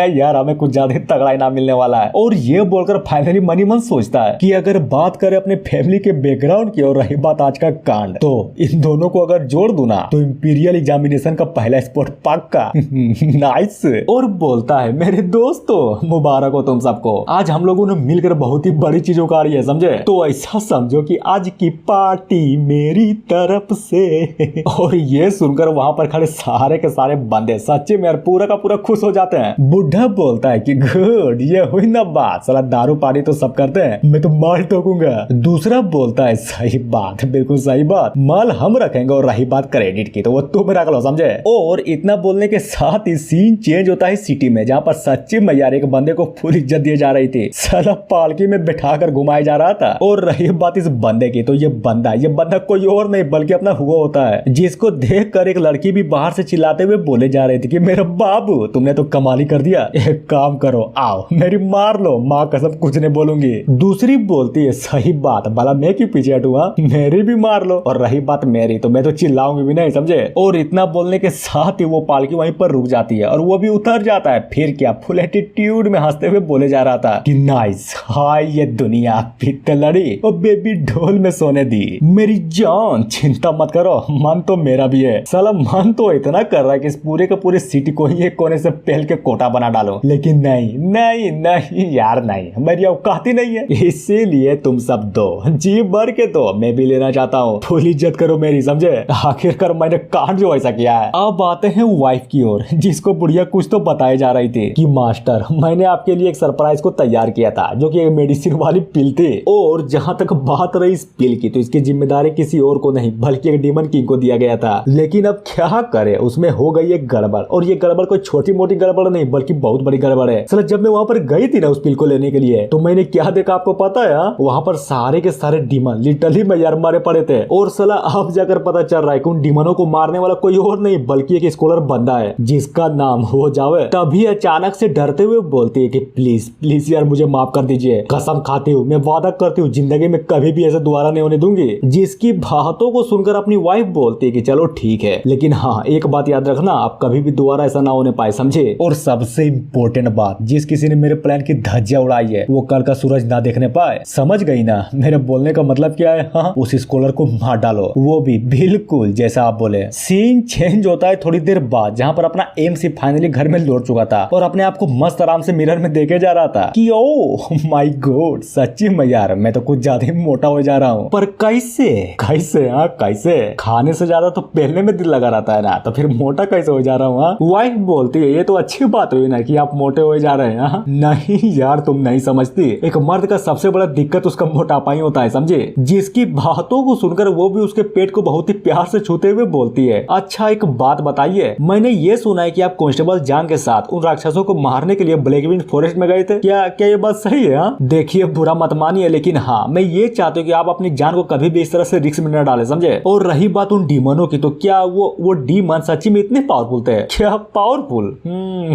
यार हमें कुछ ज्यादा ही तगड़ा इनाम मिलने वाला है। और ये बोलकर फाइनली मनी मन सोचता है कि अगर बात करें अपने फैमिली के बैकग्राउंड की और रही बात आज का कांड, तो इन दोनों को अगर जोड़ दूं ना तो इंपीरियल एग्जामिनेशन का पहला स्पॉट पक्का। नाइस। और बोलता है मेरे दोस्तों मुबारक हो तुम सबको, आज हम लोगों ने मिलकर बहुत ही बड़ी चीज उखाड़ी है, समझे? तो ऐसा समझो कि आज की पार्टी मेरी तरफ से। और ये सुनकर वहां पर खड़े सारे के सारे बंदे सच्चे में यार पूरा का पूरा खुश हो जाते हैं। बुढ़ा बोलता है कि गुड, ये हुई ना बात, साला दारू पार्टी तो सब करते हैं, मैं तो माल ठोकूंगा। दूसरा बोलता है सही बात, बिल्कुल सही बात, माल हम रखेंगे, और रही बात क्रेडिट की तो वो तुम रख लो, समझे? और इतना बोलने के साथ ही सीन चेंज होता है सिटी में, जहाँ पर सच्ची में यार एक बंदे को फुल इज्जत दी जा रही थी, साला पालकी में बिठाकर घुमाया जा रहा था। और रही बात इस बंदे की, तो ये बंदा कोई और नहीं बल्कि अपना हुआ होता है, जिसको देख कर एक लड़की भी बाहर से चिल्लाते हुए बोले जा रहे थे कि मेरा बाबू तुमने तो कमाल ही कर दिया, एक काम करो आओ मेरी मार लो, माँ कसम कुछ नहीं बोलूंगी। दूसरी बोलती है सही बात, भला मैं क्यों पीछे हटूंगा, मेरी भी मार लो। और रही बात मेरी, तो मैं तो चिल्लाऊंगी भी नहीं, समझे? और इतना बोलने के साथ ही वो पालकी वहीं पर रुक जाती है और वो भी उतर जाता है। फिर क्या फुल एटीट्यूड में हंसते हुए बोले जा रहा था कि नाइस, हाय ये दुनिया पित्त लड़ी और बेबी ढोल में सोने दी, मेरी जान चिंता मत करो, मन तो मेरा भी है। साला मन तो इतना कर रहा है कि इस पूरे के पूरे सिटी को ही एक कोने से पहल के कोटा बना डालो, लेकिन नहीं यार नहीं, मेरी औकात ही नहीं है, इसीलिए तुम सब दो, जी भर के दो, मैं भी लेना चाहता हूँ, फुल इज्जत करो मेरी, समझे? आखिरकार मैंने कांड जो ऐसा किया है। अब आते हैं वाइफ की ओर, जिसको बुढ़िया कुछ तो बताए जा रही थी कि मास्टर मैंने आपके लिए एक सरप्राइज को तैयार किया था, जो कि एक मेडिसिन वाली पिल थी, और जहां तक बात रही इस पिल की, तो इसकी जिम्मेदारी किसी और को नहीं बल्कि एक डीमन किंग को दिया गया था। लेकिन अब क्या करे, उसमें हो गई एक गड़बड़, और ये गड़बड़ कोई छोटी मोटी गड़बड़ नहीं बल्कि बहुत बड़ी गड़बड़ है। सर जब मैं वहां पर गई थी ना उस पिल को लेने के लिए, तो मैंने क्या देखा आपको पता है? वहां पर सारे के सारे डीमन लिटरली में यार मारे पड़े थे, और सला अब जाकर पता चल रहा है कि उन डीमनों को मारने वाला कोई और नहीं बल्कि एक स्कॉलर बंदा है, जिसका नाम हो जावे। तभी अचानक से डरते हुए बोलती है कि प्लीज प्लीज यार मुझे माफ कर दीजिए, कसम खाती हूँ, मैं वादा करती हूँ जिंदगी में कभी भी ऐसे दोबारा नहीं होने दूंगी। जिसकी बातों को सुनकर अपनी वाइफ बोलती है कि चलो ठीक है, लेकिन हाँ एक बात याद रखना, आप कभी भी दोबारा ऐसा ना होने पाए, समझे? और सबसे इम्पोर्टेंट बात, जिस किसी ने मेरे प्लान की धज्जियां उड़ाई है वो कल का सूरज ना देखने पाए, समझ गई ना मेरे बोलने का मतलब क्या है? हाँ उस स्कॉलर को मार डालो, वो भी बिल्कुल जैसा आप बोले। सीन चेंज होता है थोड़ी देर बाद, जहाँ पर अपना एमसी फाइनली घर में लौट चुका था और अपने आप को मस्त आराम से मिरर में देखे जा रहा था कि ओ माय गॉड, सच्ची में यार मैं तो कुछ ज्यादा ही मोटा हो जा रहा हूँ। पर कैसे कैसे? हाँ कैसे? खाने से ज्यादा तो पहनने में दिल लगा रहता है ना, तो फिर मोटा कैसे हो जा रहा हूँ? वाइफ बोलती है ये तो अच्छी बात हुई ना कि आप मोटे हो जा रहे हैं। नहीं यार तुम नहीं समझती, एक मर्द का सबसे बड़ा दिक्कत उसका मोटापा ही होता है, समझे? जिसकी बातों को सुनकर वो भी उसके पेट को बहुत ही प्यार से छूते हुए बोलती है, अच्छा एक बात बताइए, मैंने ये सुना है कि आप कांस्टेबल जांग के साथ उन राक्षसों को मारने के लिए ब्लैकविंड फॉरेस्ट में गए थे, क्या क्या ये बात सही है? हाँ देखिए बुरा मत मानिए, लेकिन हाँ मैं ये चाहती हूँ कि आप अपनी जान को कभी भी इस तरह से रिस्क में न डालें, समझे? और रही बात उन डीमनों की, तो क्या वो डीमन सच्ची में इतने पावरफुल थे? क्या पावरफुल?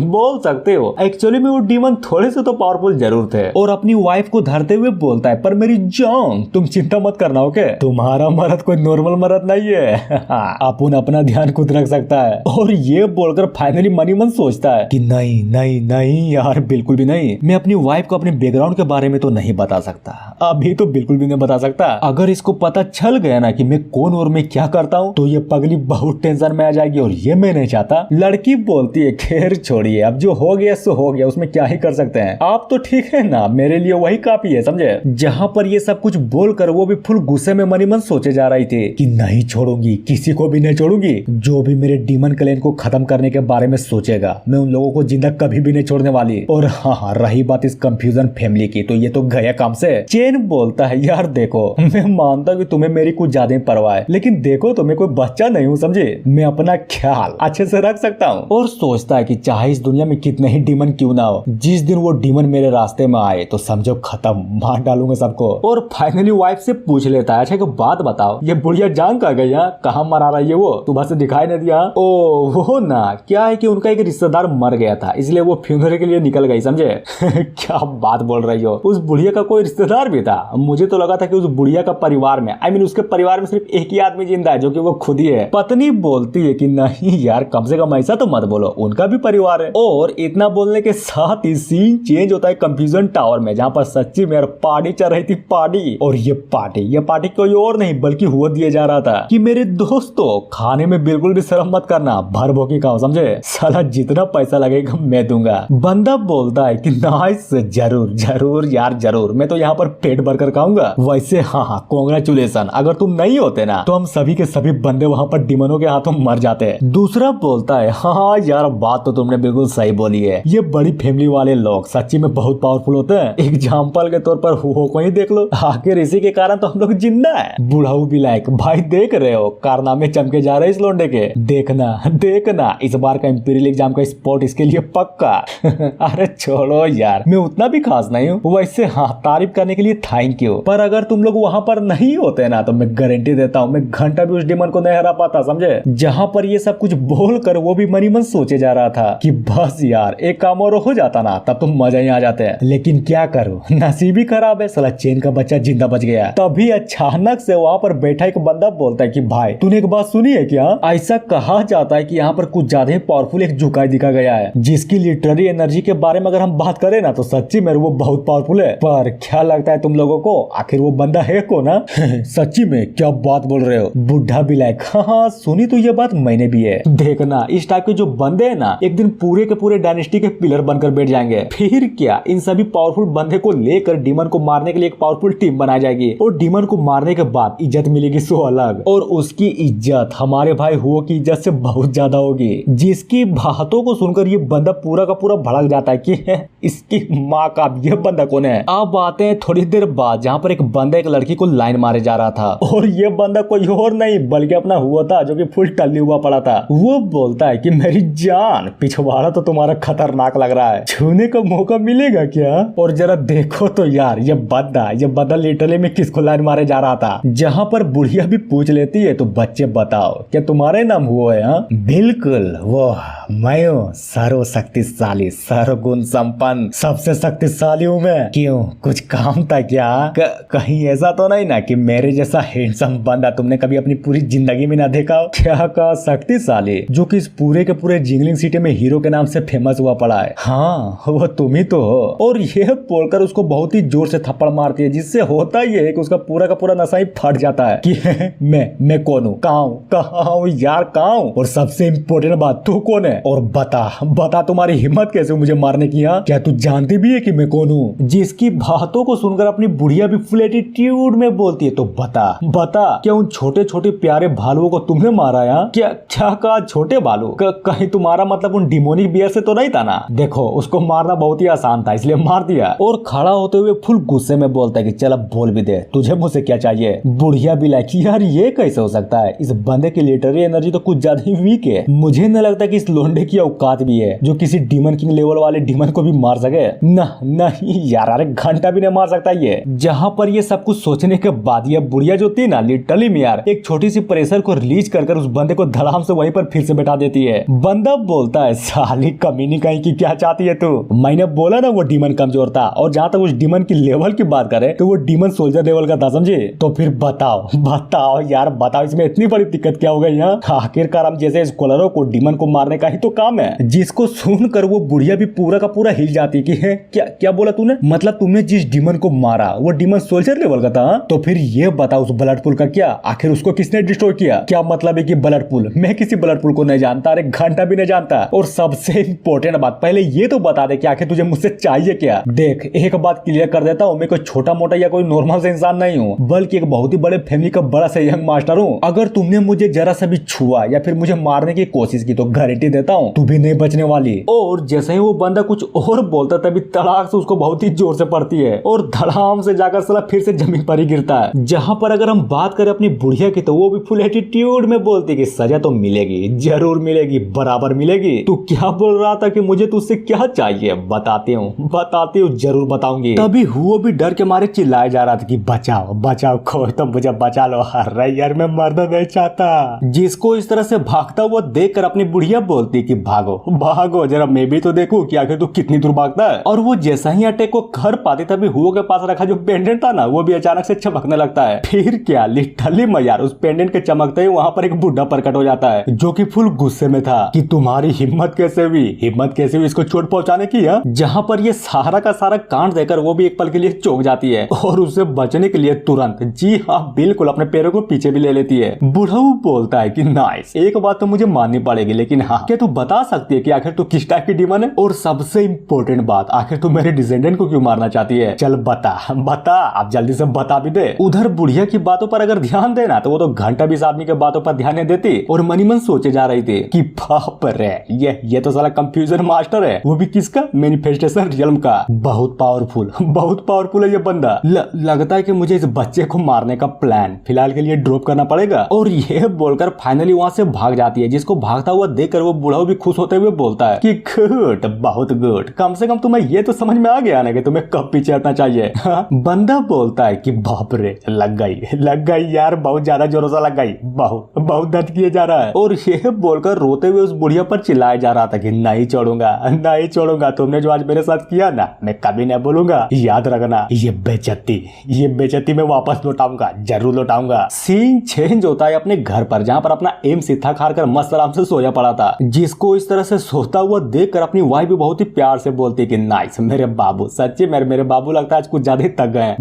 बोल सकते हो, एक्चुअली में वो डीमन थोड़े से तो पावरफुल जरूर थे। और अपनी वाइफ को धरते हुए बोलता है, पर मेरी जान तुम चिंता मत करना, ओके? तुम्हारा मर्द कोई नॉर्मल मर्द नहीं है। अपन अपना ध्यान खुद रख सकता है। और ये बोलकर फाइनली मनी मन सोचता है कि नहीं नहीं नहीं यार बिल्कुल भी नहीं, मैं अपनी वाइफ को अपने बैकग्राउंड के बारे में तो नहीं बता सकता, अभी तो बिल्कुल भी नहीं बता सकता। अगर इसको पता चल गया ना कि मैं कौन और मैं क्या करता हूँ तो ये पगली बहुत टेंशन में आ जाएगी, और ये मैं नहीं चाहता। लड़की बोलती है खैर छोड़िए, अब जो हो गया सो हो गया, उसमें क्या ही कर सकते हैं, आप तो ठीक है ना, मेरे लिए वही काफी है, समझे? जहाँ पर ये सब कुछ बोलकर वो भी फुल गुस्से में मनी मन सोचे जा रही थी कि नहीं छोड़ूंगी, किसी को भी नहीं छोड़ूंगी, जो भी मेरे डीमन क्लैन को खत्म करने के बारे में सोचेगा मैं उन लोगों को जिंदा कभी भी नहीं छोड़ने वाली। और हाँ रही बात इस कंफ्यूजन फैमिली की, तो ये तो गया काम से। चेन बोलता है यार देखो मैं मानता हूँ कि तुम्हें मेरी कुछ ज्यादा परवाह है, लेकिन देखो तो मैं कोई बच्चा नहीं हूँ, समझे? मैं अपना ख्याल अच्छे से रख सकता हूँ। और सोचता है कि चाहे इस दुनिया में कितने ही डीमन क्यों ना हो, जिस दिन वो डीमन मेरे रास्ते में आए तो समझो खत्म, मार डालूंगा सबको। और फाइनली वाइफ से पूछ लेता है, अच्छा एक बात बताओ, ये बुढ़िया जान कहाँ गई? कहाँ मरा रही है वो? सुबह से दिखाई नहीं दिया। ओ वो ना क्या है कि उनका एक रिश्तेदार मर गया था, इसलिए वो फ्यूनरल के लिए निकल गई, समझे? क्या बात बोल रही हो, उस बुढ़िया का कोई रिश्तेदार भी था? मुझे तो लगा था कि उस बुढ़िया का परिवार में उसके परिवार में सिर्फ एक ही आदमी जिंदा है जो कि वो खुद ही है। पत्नी बोलती है कि नहीं यार कम से कम ऐसा तो मत बोलो, उनका भी परिवार है। और इतना बोलने के साथ ही सीन चेंज होता है कंफ्यूजन टावर में, जहाँ पर सच्ची में पार्टी चल रही थी, पार्टी। और ये पार्टी कोई और नहीं बल्कि हुआ दिया जा रहा था कि मेरे दोस्तों खाने में बिल्कुल भी शर्म मत करना, भर भोके खाओ, समझे? साला जितना पैसा लगेगा मैं दूंगा। बंदा बोलता है कि नाइस, जरूर जरूर यार जरूर, मैं तो यहाँ पर पेट भरकर खाऊंगा। वैसे हाँ कांग्रेचुलेशन, अगर तुम नहीं होते ना तो हम सभी के सभी बंदे वहाँ पर डीमनों के हाथों मर जाते हैं। दूसरा बोलता है हाँ यार बात तो तुमने बिल्कुल सही बोली है, ये बड़ी फैमिली वाले लोग सच्ची में बहुत पावरफुल होते हैं। एग्जाम्पल के तौर पर हो को ही देख लो, आखिर इसी के कारण तो हम लोग जिंदा है। बुढ़ाऊ भी लाइक भाई देख रहे हो कारनामे चमके जा रहे हैं इस लोंडे के, देखना इस बार का इंपीरियल एग्जाम का स्पॉट इसके लिए पक्का। अरे छोड़ो यार मैं उतना भी खास नहीं हूँ, वैसे हाँ तारीफ करने के लिए थैंक यू, पर अगर तुम लोग वहाँ पर नहीं होते ना तो मैं गारंटी देता हूँ मैं घंटा भी उस डीमन को नहीं हरा पाता, समझे? जहाँ पर ये सब कुछ बोलकर वो भी मनी मन सोचे जा रहा था कि बस यार एक काम और हो जाता ना तब तो मजा ही आ जाते हैं, लेकिन क्या करूँ नसीब ही खराब है, साला चेन का बच्चा जिंदा बच गया। तभी अचानक से वहाँ पर बैठा एक बंदा बोलता है कि भाई तूने एक बात सुनी है क्या? ऐसा कहा जाता है कि यहाँ पर कुछ ज्यादा ही पावरफुल एक जुकाई दिखा गया है, जिसकी लिटरेरी एनर्जी के बारे में अगर हम बात करें ना तो सच्ची में वो बहुत पावरफुल है। पर क्या लगता है तुम लोगों को आखिर वो बंदा है को ना? सच्ची में क्या बात बोल रहे हो? बुढ़ा भी लाइक हाँ सुनी तो ये बात मैंने भी है। देखना इस टाइप के जो बंदे है ना एक दिन पूरे के पूरे डायनेस्टी के पिलर बनकर बैठ जाएंगे। फिर क्या इन सभी पावरफुल बंदे को लेकर डीमन को मारने के लिए एक पावरफुल टीम बनाई जाएगी, और डीमन को मारने के बाद इज्जत मिलेगी सो अलग, और उसकी इज्जत हमारे भाई हुओ की इज्जत से बहुत ज्यादा होगी। जिसकी बातों को सुनकर ये बंदा पूरा का पूरा भड़क जाता है कि इसकी माँ का ये बंदा कौन है। अब आते हैं थोड़ी देर बाद जहाँ पर एक बंदा एक लड़की को लाइन मारे जा रहा था, और ये बंदा कोई और नहीं बल्कि अपना हुआ था जो कि फुल टल्ली हुआ पड़ा था। वो बोलता है कि मेरी जान पिछवाड़ा तो तुम्हारा खतरनाक लग रहा है, छूने का मौका मिलेगा क्या? और जरा देखो तो यार ये बंदा लिटरली में किसको लाइन मारे जा रहा था। जहाँ पर बुढ़िया भी पूछ लेती है तो बच्चे बताओ क्या तुम्हारे नाम हुआ है? हाँ बिल्कुल वो मैं हूँ, सर्वशक्तिशाली सर्वगुण संपन्न सबसे शक्तिशाली हूँ मैं। क्यों कुछ काम था क्या? कहीं ऐसा तो नहीं ना कि मेरे जैसा हैंडसम बंदा तुमने कभी अपनी पूरी जिंदगी में ना देखा हो? क्या कहा शक्तिशाली, जो कि इस पूरे के पूरे जिंगलिंग सिटी में हीरो के नाम से फेमस हुआ पड़ा है। हाँ वो तुम ही तो हो। और यह बोलकर उसको बहुत ही जोर से थप्पड़ मारती है, जिससे होता ये है कि उसका पूरा का पूरा नशा ही फट जाता है कि मैं कौन हूँ, कहाँ हूँ यार कहाँ हूँ, और सबसे इम्पोर्टेंट बात तू कौन है, और बता तुम्हारी हिम्मत कैसे मुझे मारने की? क्या तू जानती भी है कि मैं कौन हूँ? जिसकी बातों को सुनकर अपनी बुढ़िया भी फुल एटीट्यूड में बोलती है तो बता क्या उन छोटे छोटे प्यारे भालू बालुओं को तुमने मारा यार? क्या क्या कहा छोटे बालू? कहीं तुम्हारा मतलब उन डिमोनिक बियर से तो नहीं था ना? देखो उसको मारना बहुत ही आसान था इसलिए मार दिया। और खड़ा होते हुए फुल गुस्से में बोलता है कि चल अब बोल भी दे, तुझे मुझसे क्या चाहिए? बुढ़िया भी लाइक यार ये कैसे हो सकता है? इस बंदे की लिटरेरी एनर्जी तो कुछ ज्यादा ही वीक है। मुझे न लगता कि इस लोंडे की औकात भी है जो किसी डीमन किंग लेवल वाले डीमन को भी मार सके। नहीं यार, अरे घंटा भी नहीं मार सकता ये। जहां पर ये सब कुछ सोचने के बाद ये बुढ़िया जो थी ना लिटरली में यार एक छोटी सी प्रेशर को रिलीज कर उस बंदे को धड़ाम से वहीं पर फिर से बैठा देती है। बंदा बोलता है साली कमीनी कहीं की क्या चाहती है तू? मैंने बोला ना वो डीमन कमजोर था, और जहाँ तक उस डीमन की लेवल की बात करे तो वो डीमन सोल्जर लेवल का था, समझे? तो फिर बताओ यार बताओ, इसमें इतनी बड़ी दिक्कत क्या हो गई? यहाँ आखिरकार हम जैसे स्कॉलरों को डीमन को मारने का ही तो काम है। जिसको सुनकर वो बुढ़िया भी पूरा का पूरा हिल जाती कि है क्या बोला तूने? मतलब तुमने जिस डीमन को मारा वो डीमन सोल्जर लेवल का था? तो फिर ये बताओ उस ब्लड पूल का क्या? आखिर उसको किसने डिस्ट्रॉय किया? क्या मतलब है कि ब्लड पूल? मैं किसी ब्लड पूल को नहीं जानता, अरे घंटा भी नहीं जानता। और सबसे इम्पोर्टेंट बात पहले ये तो बता दे कि आखिर तुझे मुझसे चाहिए क्या? देख एक बात क्लियर कर देता हूँ, मैं कोई छोटा मोटा या कोई नॉर्मल से इंसान नहीं हूँ, बल्कि एक बहुत ही बड़े फैमिली का बड़ा सा यंग मास्टर हूँ। अगर तुमने मुझे जरा सा भी छुआ या फिर मुझे मारने की कोशिश की तो गारंटी देता हूँ तू भी नहीं बचने वाली। और जैसे ही वो बंदा कुछ और बोलता तभी तड़ाक से उसको बहुत ही जोर से पड़ती है और धड़ाम से जाकर साला फिर से जमीन पर ही गिरता है। जहाँ पर अगर हम बात करें अपनी बुढ़िया की तो वो भी फुल एटीट्यूड में बोलती कि सजा तो मिलेगी, जरूर मिलेगी, बराबर मिलेगी। तू क्या बोल रहा था कि मुझे तुझसे क्या चाहिए? बताती हूँ जरूर बताऊंगी। तभी वो भी डर के मारे चिल्लाए जा रहा था कि बचाओ कोई तो मुझे बचा लो। अरे यार मैं मरना नहीं चाहता। जिसको इस तरह से भागता हुआ देख कर अपनी बुढ़िया बोलती कि भागो जरा मैं भी तो देखूं कि आखिर तू कितनी दूर भागता है। और वो जैसा ही अटैक को कर पाती तभी हुओ के पास रखा जो पेंडेंट था ना वो भी अचानक से चमकने लगता है। फिर क्या लिटरली मैं यार उस पेंडेंट के चमकते ही वहां पर एक बुढ़ा प्रकट हो जाता है जो कि फुल गुस्से में था कि तुम्हारी हिम्मत कैसे हुई इसको चोट पहुंचाने की? जहां पर ये सारा का सारा कांड देकर वो भी एक पल के लिए चौंक जाती है और उससे बचने के लिए तुरंत जी हाँ बिल्कुल अपने पैरों को पीछे भी ले लेती है। बुढ़ऊ बोलता है कि नाइस, एक बात तो मुझे माननी पड़ेगी, लेकिन हाँ क्या तू बता सकती है कि आखिर तू किस टाइप की डीमन है? और सबसे इम्पोर्टेंट बात, आखिर तू मेरे डिसेंडेंट को क्यों मारना चाहती है? चल बता अब जल्दी से बता भी दे। उधर बुढ़िया की बातों पर अगर ध्यान देना तो वो तो घंटा 20 आदमी के बातों पर ध्यान नहीं देती और मनी मन सोचे जा रही थी कि बाप रे ये तो साला कंफ्यूजन मास्टर है, वो भी किसका? मैनिफेस्टेशन रियल्म का। बहुत पावरफुल है ये बंदा। लगता है कि मुझे इस बच्चे को मारने का प्लान फिलहाल के लिए ड्रॉप करना पड़ेगा। और ये बोलकर फाइनली वहां से भाग जाती है, जिसको भागता हुआ देखकर वो बूढ़ा भी खुश होते हुए बोलता है कि गुड, बहुत गुड, कम से कम तुम्हें ये तो समझ में आ गया ना कि तुम्हें कब पीछे हटना चाहिए। बंदा बोलता है कि बाप रे लग गई यार, बहुत ज्यादा जोरों से लग गई, बहुत दर्द किए जा रहा है। और ये बोलकर रोते हुए उस बुढ़िया पर चिल्लाया जा रहा था कि नहीं छोड़ूंगा, तुमने जो आज मेरे साथ किया ना मैं कभी नहीं भूलूंगा, याद रखना ये बेइज्जती मैं वापस लौटाऊंगा, जरूर लौटाऊंगा। सीन चेंज होता है अपने घर पर, जहाँ पर अपना एम सीधा खाकर मस्त आराम से सोया पड़ा था, जिसको इस तरह से सोता हुआ देखकर अपनी वाइफ भी बहुत ही प्यार से बोलती कि नाइस मेरे बाबू, सच्ची मेरे बाबू लगता है आज कुछ ज्यादा ही थक गए हैं,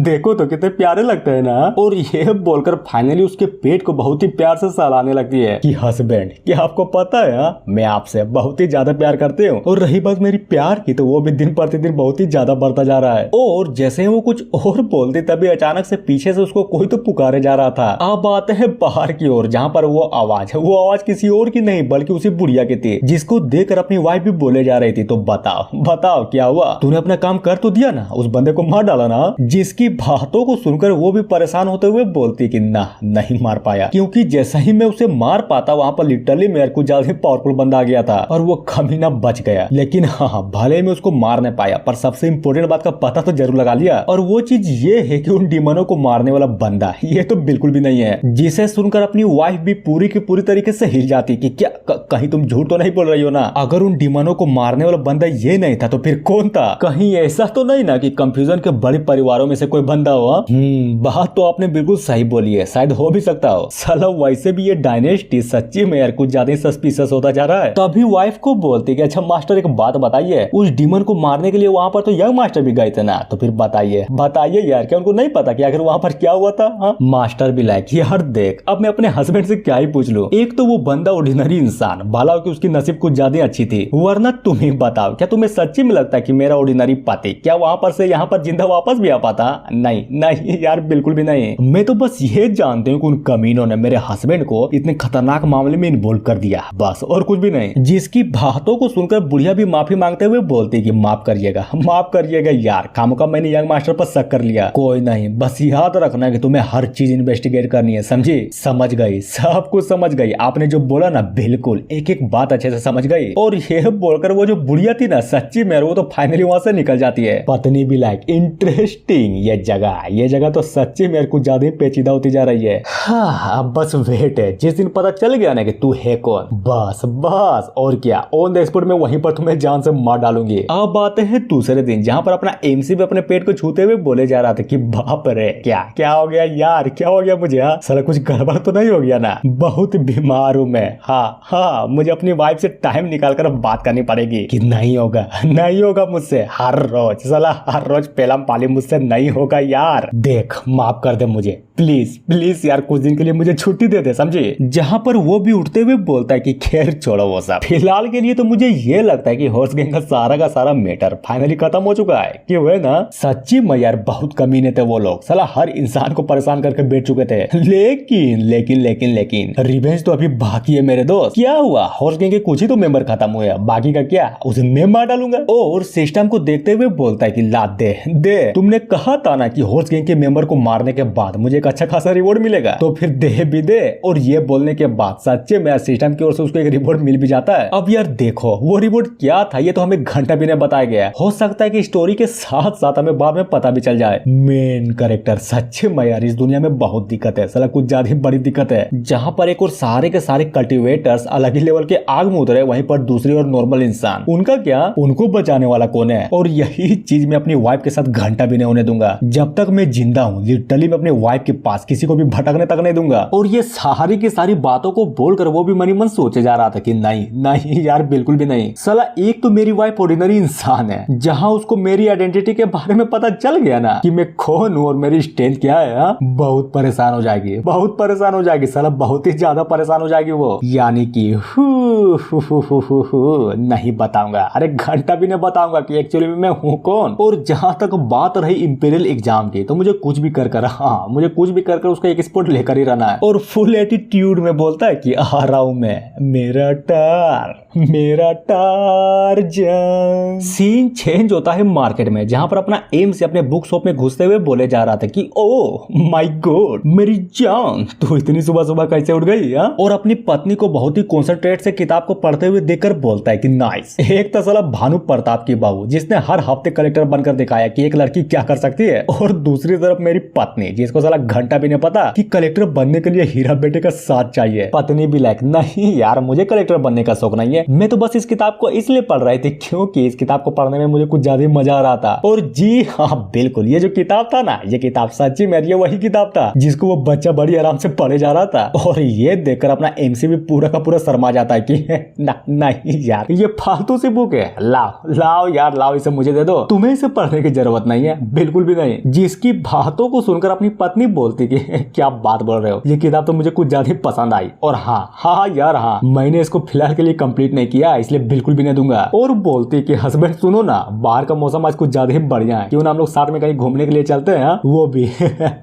देखो तो कितने प्यारे लगते हैं ना। और ये बोलकर फाइनली उसके पेट को बहुत ही प्यार से सहलाने लगती है कि हस्बैंड क्या आपको पता है मैं आपसे बहुत ही ज्यादा प्यार करती हूँ, और रही बात मेरी प्यार की तो वो भी दिन प्रतिदिन बहुत ही ज्यादा बढ़ता जा रहा है। और जैसे ही वो कुछ और बोलती तभी अचानक से पीछे से उसको कोई तो पुकारे जा रहा था। अब आते हैं बाहर की ओर, जहाँ पर वो आवाज किसी और की नहीं बल्कि उसी बुढ़िया की थी, जिसको देखकर अपनी वाइफ भी बोले जा रही थी तो बताओ क्या हुआ? तूने अपना काम कर तो दिया ना, उस बंदे को मार डाला ना? जिसकी बातों को सुनकर वो भी परेशान होते हुए बोलती कि नहीं मार पाया, क्योंकि जैसा ही मैं उसे मार पाता वहां पर लिटरली मेरे को ज्यादा पावरफुल बंदा आ गया था और वो कमीना बच गया। लेकिन हाँ भले में उसको मार नहीं पाया पर सबसे इम्पोर्टेंट बात का पता तो जरूर लगा लिया, और वो चीज ये है कि उन डीमनों को मारने वाला बंदा ये तो बिल्कुल भी नहीं है। जिसे सुनकर अपनी वाइफ भी पूरी की पूरी तरीके से हिल जाती कि क्या कहीं तुम झूठ तो नहीं बोल रही हो ना? अगर उन डीमनों को मारने वाला बंदा ये नहीं था तो फिर कौन था? कहीं ऐसा तो नहीं ना कि कंफ्यूजन के बड़े परिवारों में से कोई बंदा हुआ? बात तो आपने बिल्कुल सही बोली है, शायद हो भी सकता हो। साला वैसे भी ये डायनेस्टी सच्ची में यार कुछ ज्यादा सस्पिशियस होता जा रहा है। तभी वाइफ को बोलती कि अच्छा मास्टर एक बात बताइए, उस डीमन को मारने के लिए वहाँ पर तो यंग मास्टर भी गए थे ना, तो फिर बताइए यार, क्या उनको नहीं पता कि आखिर वहाँ पर क्या हुआ था? हाँ मास्टर भी लाइक यार देख अब मैं अपने हस्बैंड से क्या ही पूछ लूं, एक तो वो बंदा ऑर्डिनरी इंसान, भला हो कि उसकी नसीब कुछ ज्यादा अच्छी थी, वरना तुम ही बताओ क्या तुम्हें सच्ची में लगता है कि मेरा ऑर्डिनरी पति क्या वहाँ पर से यहाँ पर जिंदा वापस भी आ पाता? नहीं यार बिल्कुल भी नहीं। मैं तो बस ये जानती हूँ कि उन कमीनों ने मेरे हस्बैंड को इतने खतरनाक मामले में इन्वॉल्व कर दिया, बस और कुछ भी नहीं। जिसकी बातों को सुनकर बुढ़िया भी माफी मांगते हुए बोलती कि माफ करिएगा यार, काम का मैंने यंग मास्टर पर शक कर लिया। कोई नहीं, बस याद रखना कि तुम्हें हर चीज इन्वेस्टिगेट करनी है, समझी? समझ गई, सब कुछ समझ गई। आपने जो बोला ना, बिल्कुल एक एक बात अच्छे से समझ गई। और यह बोलकर वो जो बुढ़िया थी ना, सच्ची में वो तो फाइनली वहां से निकल जाती है। पत्नी भी लाइक इंटरेस्टिंग, ये जगह तो सच्ची में कुछ ज्यादा ही पेचीदा होती जा रही है। हाँ, अब बस वेट है, जिस दिन पता चल गया ना कि तू है कौन, बस और क्या, ऑन द स्पॉट में वहीं पर तुम्हें जान से मार डालूंगी। अब आते हैं दूसरे दिन, जहाँ पर अपना एमसी भी अपने पेट को छूते हुए बोले जा रहा था कि बाप रे, क्या हो गया यार, क्या हो गया मुझे? हाँ, साला कुछ गड़बड़ तो नहीं हो गया ना? बहुत बीमार हूँ मैं। हाँ, मुझे अपनी वाइफ से टाइम निकाल कर बात करनी पड़ेगी। कि नहीं होगा मुझसे, हर रोज पेलम पाली मुझसे नहीं होगा यार। देख, माफ कर दे मुझे, प्लीज यार, कुछ दिन के लिए मुझे छुट्टी दे दे, समझे? जहाँ पर वो भी उठते हुए बोलता है कि खैर छोड़ो वो सब, फिलहाल के लिए तो मुझे ये लगता है कि हॉर्स गैंग का सारा मैटर फाइनली खत्म हो चुका है। कि वो है ना, सच्ची में यार बहुत कमीने थे वो लोग, साला हर इंसान को परेशान करके बैठ चुके थे। लेकिन रिवेंज तो अभी बाकी है मेरे दोस्त। क्या हुआ, हॉर्स गैंग के कुछ ही तो मेंबर खत्म हुए, बाकी का क्या, उसे मैं मार डालूंगा। और सिस्टम को देखते हुए बोलता है कि ला दे, तुमने कहा था ना कि हॉर्स गैंग के मेंबर को मारने के बाद मुझे अच्छा खासा रिवॉर्ड मिलेगा, तो फिर दे भी दे। और ये बोलने के बाद सच्चे में सिस्टम की ओर से उसको एक रिवॉर्ड मिल भी जाता है। अब यार देखो, वो रिवॉर्ड क्या था ये तो हमें घंटा भी नहीं बताया गया। हो सकता है कि स्टोरी के साथ साथ हमें बाद में पता भी चल जाए। मेन कैरेक्टर, सच्चे में यार इस दुनिया में बहुत दिक्कत है, साला कुछ ज्यादा बड़ी दिक्कत है। जहाँ पर एक और सारे के सारे कल्टिवेटर्स अलग ही लेवल के आग में उतरे, वहीं पर दूसरी और नॉर्मल इंसान, उनका क्या, उनको बचाने वाला कौन है? और यही चीज मैं अपनी वाइफ के साथ घंटा भी नहीं होने दूंगा। जब तक मैं जिंदा हूँ, लिटरली मैं अपने वाइफ के पास किसी को भी भटकने तक नहीं दूंगा। और ये सारी की सारी बातों को बोलकर वो भी मनी मन सोचे जा रहा था कि नहीं यार, बिल्कुल भी नहीं। साला एक तो मेरी वाइफ ऑर्डिनरी इंसान है, जहां उसको मेरी आइडेंटिटी के बारे में पता चल गया ना कि मैं कौन हूँ और मेरी स्ट्रेंथ क्या है, बहुत परेशान हो जाएगी साला, बहुत ही ज्यादा परेशान हो जाएगी वो। यानी कि नहीं बताऊंगा, अरे घंटा भी नहीं बताऊंगा कि एक्चुअली मैं हूँ कौन। और जहां तक बात रही इंपीरियल एग्जाम की, तो मुझे कुछ भी कर उसका एक स्पॉट लेकर ही रहना है। और फुल एटीट्यूड में बोलता है कि आ रहा हूं मैं, मेरा टार्जन। सीन चेंज होता है मार्केट में, जहां पर अपना एम से अपने बुक शॉप में घुसते हुए बोले जा रहा था कि ओ माय गॉड, मेरी जान, तू इतनी सुबह कैसे उठ गई? और अपनी पत्नी को बहुत ही कॉन्सेंट्रेट से किताब को पढ़ते हुए देखकर बोलता है कि नाइस। एक तो साला भानु प्रताप की बहू, जिसने हर हफ्ते कलेक्टर बनकर दिखाया कि एक लड़की क्या कर सकती है, और दूसरी तरफ मेरी पत्नी, जिसको साला घंटा भी नहीं पता कि कलेक्टर बनने के लिए हीरा बेटे का साथ चाहिए। पत्नी भी लाइक, नहीं यार, मुझे कलेक्टर बनने का शौक नहीं है, मैं तो बस इस किताब को इसलिए पढ़ रही थी क्योंकि इस किताब को पढ़ने में मुझे कुछ ज्यादा मजा आ रहा था। और जी हाँ, बिल्कुल, ये जो किताब था ना, ये किताब सच्ची में ये वही किताब था जिसको वो बच्चा बड़ी आराम से पढ़े जा रहा था। और ये देखकर अपना एमसी भी पूरा का पूरा शर्मा जाता है कि नहीं यार, ये फालतू सी बुक है, लाओ यार, लाओ इसे मुझे दे दो, तुम्हें इसे पढ़ने की जरूरत नहीं है, बिल्कुल भी नहीं। जिसकी बातों को सुनकर अपनी पत्नी बोलती कि क्या बात बोल रहे हो, ये किताब तो मुझे कुछ ज्यादा पसंद आई। और हाँ यार, मैंने इसको फिलहाल के लिए कंप्लीट नहीं किया, इसलिए बिल्कुल भी नहीं दूंगा। और बोलती कि हस्बैंड सुनो ना, बाहर का मौसम आज कुछ ज्यादा ही बढ़िया है, क्यों ना हम लोग साथ में कहीं घूमने के लिए चलते हैं? वो भी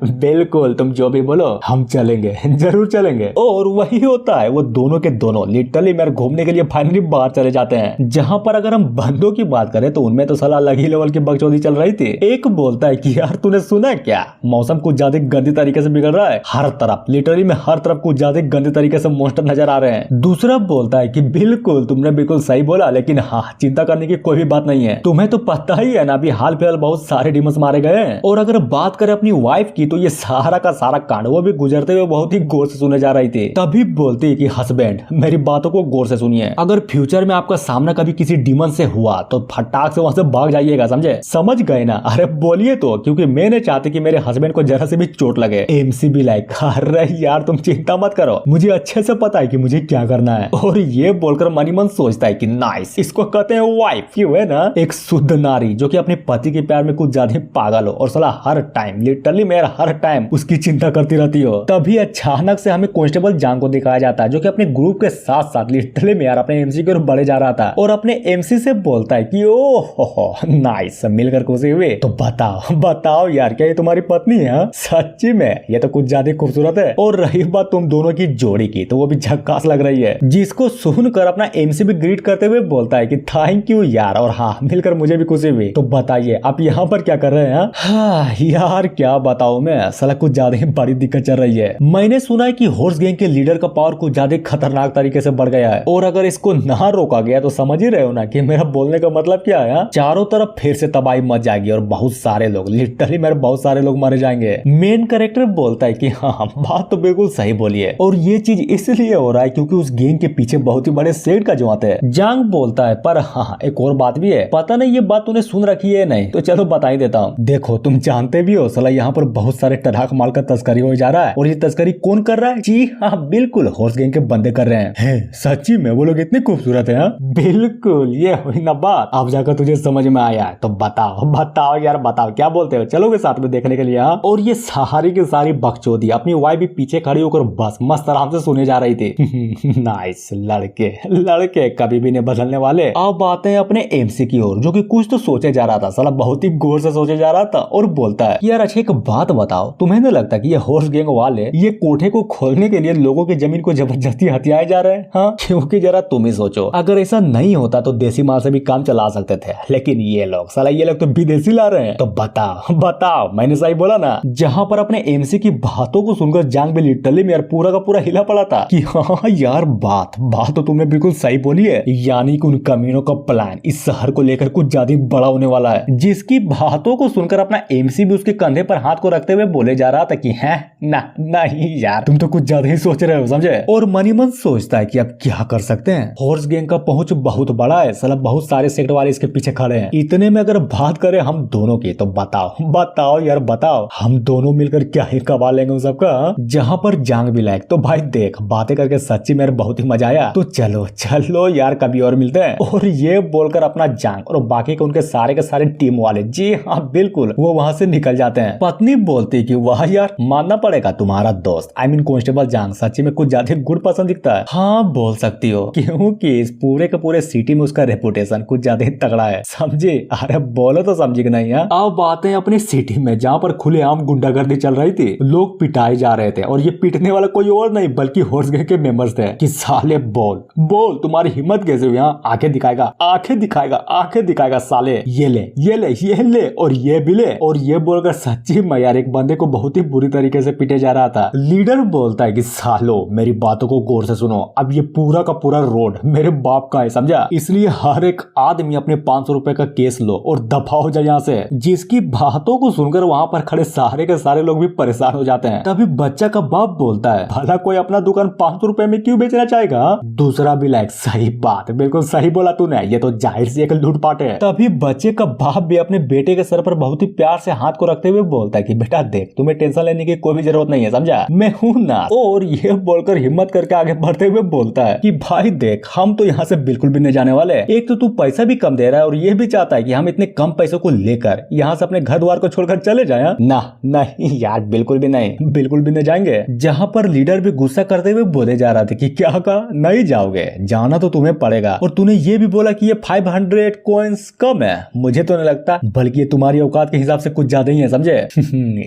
बिल्कुल, तुम जो भी बोलो हम चलेंगे, जरूर चलेंगे। और वही होता है, वो दोनों के दोनों लिटरली मेरे घूमने के लिए फाइनली बाहर चले जाते हैं। जहां पर अगर हम बंदों की बात करें तो उनमें तो साला अलग ही लेवल की बकचोदी चल रही थी। एक बोलता है कि यार तूने सुना क्या, मौसम कुछ ज्यादा गंदी तरीके से बिगड़ रहा है, हर तरफ लिटरली में हर तरफ कुछ ज्यादा गंदे तरीके से मॉन्स्टर नजर आ रहे हैं। दूसरा बोलता है कि बिल्कुल तुमने बिल्कुल सही बोला, लेकिन हाँ, चिंता करने की कोई भी बात नहीं है, तुम्हें तो पता ही है ना, अभी हाल फिलहाल बहुत सारे डिमंस मारे गए हैं। और अगर बात करें अपनी वाइफ की, तो ये सारा का सारा कांड वो भी गुजरते हुए बहुत ही गौर से सुने जा रही थी। तभी बोलती है कि हस्बैंड, मेरी बातों को गौर से सुनिए, अगर फ्यूचर में आपका सामना कभी किसी डिमन से हुआ तो फटाक से वहां से भाग जाइएगा, समझे? समझ गए ना? अरे बोलिए तो, क्योंकि मैं नहीं चाहती कि मेरे हस्बैंड को जरा से भी चोट लगे। एमसी भी लाइक, अरे यार तुम चिंता मत करो, मुझे अच्छे से पता है कि मुझे क्या करना है। और ये बोलकर मनी मन सोचता है कि नाइस, इसको कहते हैं वाइफ। क्यों है ना, एक शुद्ध नारी जो कि अपने पति के प्यार में कुछ ज्यादा पागल हो और साला हर टाइम लिटरली मेरा हर टाइम उसकी चिंता करती रहती हो। तभी अचानक से हमें कांस्टेबल जांग को दिखाया जाता है, जो कि अपने ग्रुप के साथ साथ लिटरली में यार अपने एमसी की ओर बढ़े जा रहा था। और अपने एमसी से बोलता है कि ओह नाइस, मिलकर खुशी हुई। तो बताओ यार, क्या ये तुम्हारी पत्नी है? सच्ची में ये तो कुछ ज्यादा खूबसूरत खूबसूरत है। और रही बात तुम दोनों की जोड़ी की, तो वो भी झक्कास लग रही है, जिसको सुनकर अपना एमसी भी ग्रीट करते हुए बोलता है कि थैंक यू यार, और हाँ मिलकर मुझे भी खुशी हुई। तो बताइए आप यहाँ पर क्या कर रहे हैं? हाँ यार क्या बताऊं मैं, साला कुछ ज्यादा ही बड़ी दिक्कत चल रही है। मैंने सुना है कि हॉर्स गैंग के लीडर का पावर कुछ ज्यादा खतरनाक तरीके से बढ़ गया है, और अगर इसको ना रोका गया तो समझ ही रहे हो ना कि मेरा बोलने का मतलब क्या है। चारों तरफ फिर से तबाही मच जाएगी और बहुत सारे लोग, लिटरली मेरे बहुत सारे लोग मारे जाएंगे। मेन कैरेक्टर बोलता है कि हाँ बात तो बिल्कुल सही बोली है, और ये चीज इसलिए हो रहा है क्योंकि उस गैंग के पीछे बहुत ही बड़े सेठ का जुआत है। जांग बोलता है पर हाँ एक और बात भी है, पता नहीं ये बात तूने सुन रखी है नहीं, तो चलो बता ही देता हूँ। देखो तुम जानते भी हो साला यहाँ पर बहुत सारे टराक माल का तस्करी हो जा रहा है, और ये तस्करी कौन कर रहा है? जी हाँ बिल्कुल हॉर्स गैंग के बंदे कर रहे हैं। सच्ची में वो लोग इतने खूबसूरत है? बिल्कुल, ये हुई ना बात, अब जाकर तुझे समझ में आया है। तो बताओ बताओ यार बताओ, क्या बोलते हो, चलोगे साथ में देखने के लिए? हाँ, और ये सारी की सारी बकचोदी अपनी वाइफ भी पीछे खड़ी होकर बस मस्त आराम से सुने जा रही थी। नाइस, लड़के लड़के कभी भी नहीं बदलने वाले। अब आते हैं अपने एमसी की ओर, जो कि कुछ तो सोचे जा रहा था, साला बहुत ही गौर से सोचे जा रहा था, और बोलता है यार अच्छा एक बात बताओ, तुम्हें नहीं लगता कि ये हॉर्स गैंग वाले ये कोठे को खोलने के लिए लोगों की जमीन को जबरदस्ती हथियाए जा रहे हैं? हाँ, क्योंकि जरा तुम ही सोचो, अगर ऐसा नहीं होता तो देसी माल से भी काम चला सकते थे, लेकिन ये लोग साला ये लोग तो विदेशी ला रहे हैं। तो बताओ बताओ, मैंने सही बोला ना? जहाँ पर अपने एमसी की बातों को सुनकर जांग भी लिटरली में यार पूरा का पूरा हिला पड़ा था कि हाँ यार बात तो तुमने बिल्कुल सही बोली है, यानी कि उन कमीनों का प्लान इस शहर को लेकर कुछ ज्यादा बड़ा होने वाला है। जिसकी बातों को सुनकर अपना एमसी भी उसके कंधे पर हाथ को रखते हुए बोले जा रहा था कि है ना नहीं यार तुम तो कुछ ज्यादा ही सोच रहे हो, समझे? और मनी मन सोचता है कि अब क्या कर सकते हैं, हॉर्स गैंग का पहुंच बहुत बड़ा है, साला बहुत सारे सेक्टर वाले इसके पीछे खड़े हैं। इतने में अगर बात करें हम दोनों की, तो बताओ बताओ यार बताओ, हम दोनों मिलकर क्या ही कमा लेंगे उन सबका? जहाँ पर जांग भी लायक, तो भाई देख बातें करके सच्ची मेरे बहुत ही मजा आया, तो चलो चलो यार कभी और मिलते हैं। और ये बोलकर अपना जांग और बाकी के उनके सारे टीम वाले, जी हाँ बिल्कुल, वो वहाँ से निकल जाते हैं। पत्नी बोलती कि वाह यार मानना पड़ेगा, तुम्हारा दोस्त आई मीन कांस्टेबल जांग सच्ची में कुछ ज्यादा गुड पसंद दिखता है। हाँ बोल सकती हो, क्योंकि इस पूरे के पूरे सिटी में उसका रेपुटेशन कुछ ज्यादा ही तगड़ा है, समझे? अरे बोलो तो समझी कि नहीं है? अब बातें हैं अपनी सिटी में, जहाँ पर खुलेआम गुंडागर्दी चल रही थी, लोग पिटाए जा रहे थे, और ये पीटने वाला कोई और नहीं बल्कि हॉर्स गैंग के मेंबर्स थे। कि साले बोल बोल तुम्हारी हिम्मत कैसे हुई? यहाँ आंखें दिखाएगा आंखें दिखाएगा आंखें दिखाएगा साले, ये ले ये ले ये ले और ये भी ले। और ये बोलकर सच्ची में यार एक बंदे को बहुत ही बुरी तरीके से पीटे जा रहा था। लीडर बोलता है कि सालो मेरी बातों को गौर से सुनो, अब ये पूरा का पूरा रोड मेरे बाप का है, समझा? इसलिए हर एक आदमी अपने 500 रुपए का केस लो और दफा हो जाए यहाँ से। जिसकी बातों को सुनकर वहाँ पर खड़े सारे के सारे लोग भी परेशान हो जाते हैं। तभी बच्चा का बाप बोलता है भला कोई अपना दुकान 500 रुपए में क्यों बेचना चाहेगा? दूसरा भी लाइक सही बात, बिल्कुल सही बोला तूने, ये तो जाहिर सी एक लूटपाट है। तभी बच्चे का बाप भी अपने बेटे के सर पर बहुत ही प्यार से हाथ को रखते हुए बोलता है कि बेटा देख तुम्हें टेंशन लेने की कोई भी जरूरत नहीं है, समझा? मैं हूं ना। और ये बोलकर हिम्मत करके आगे बढ़ते हुए बोलता है कि भाई देख हम तो यहाँ से बिल्कुल भी नहीं जाने वाले, एक तो तू पैसा भी कम दे रहा है और ये भी चाहता है कि हम इतने कम पैसों को लेकर यहाँ से अपने घर द्वार को छोड़कर चले जाए। ना नहीं यार बिल्कुल भी नहीं, बिल्कुल भी नहीं जाएंगे। जहाँ पर लीडर भी गुस्सा करते हुए बोले जा रहा था कि क्या कहा, नहीं जाओगे, जाना तो तुम्हें पड़ेगा। और तूने ये भी बोला कि ये 500 कॉइंस कम है, मुझे तो नहीं लगता, बल्कि ये तुम्हारी औकात के हिसाब से कुछ ज्यादा ही है, समझे?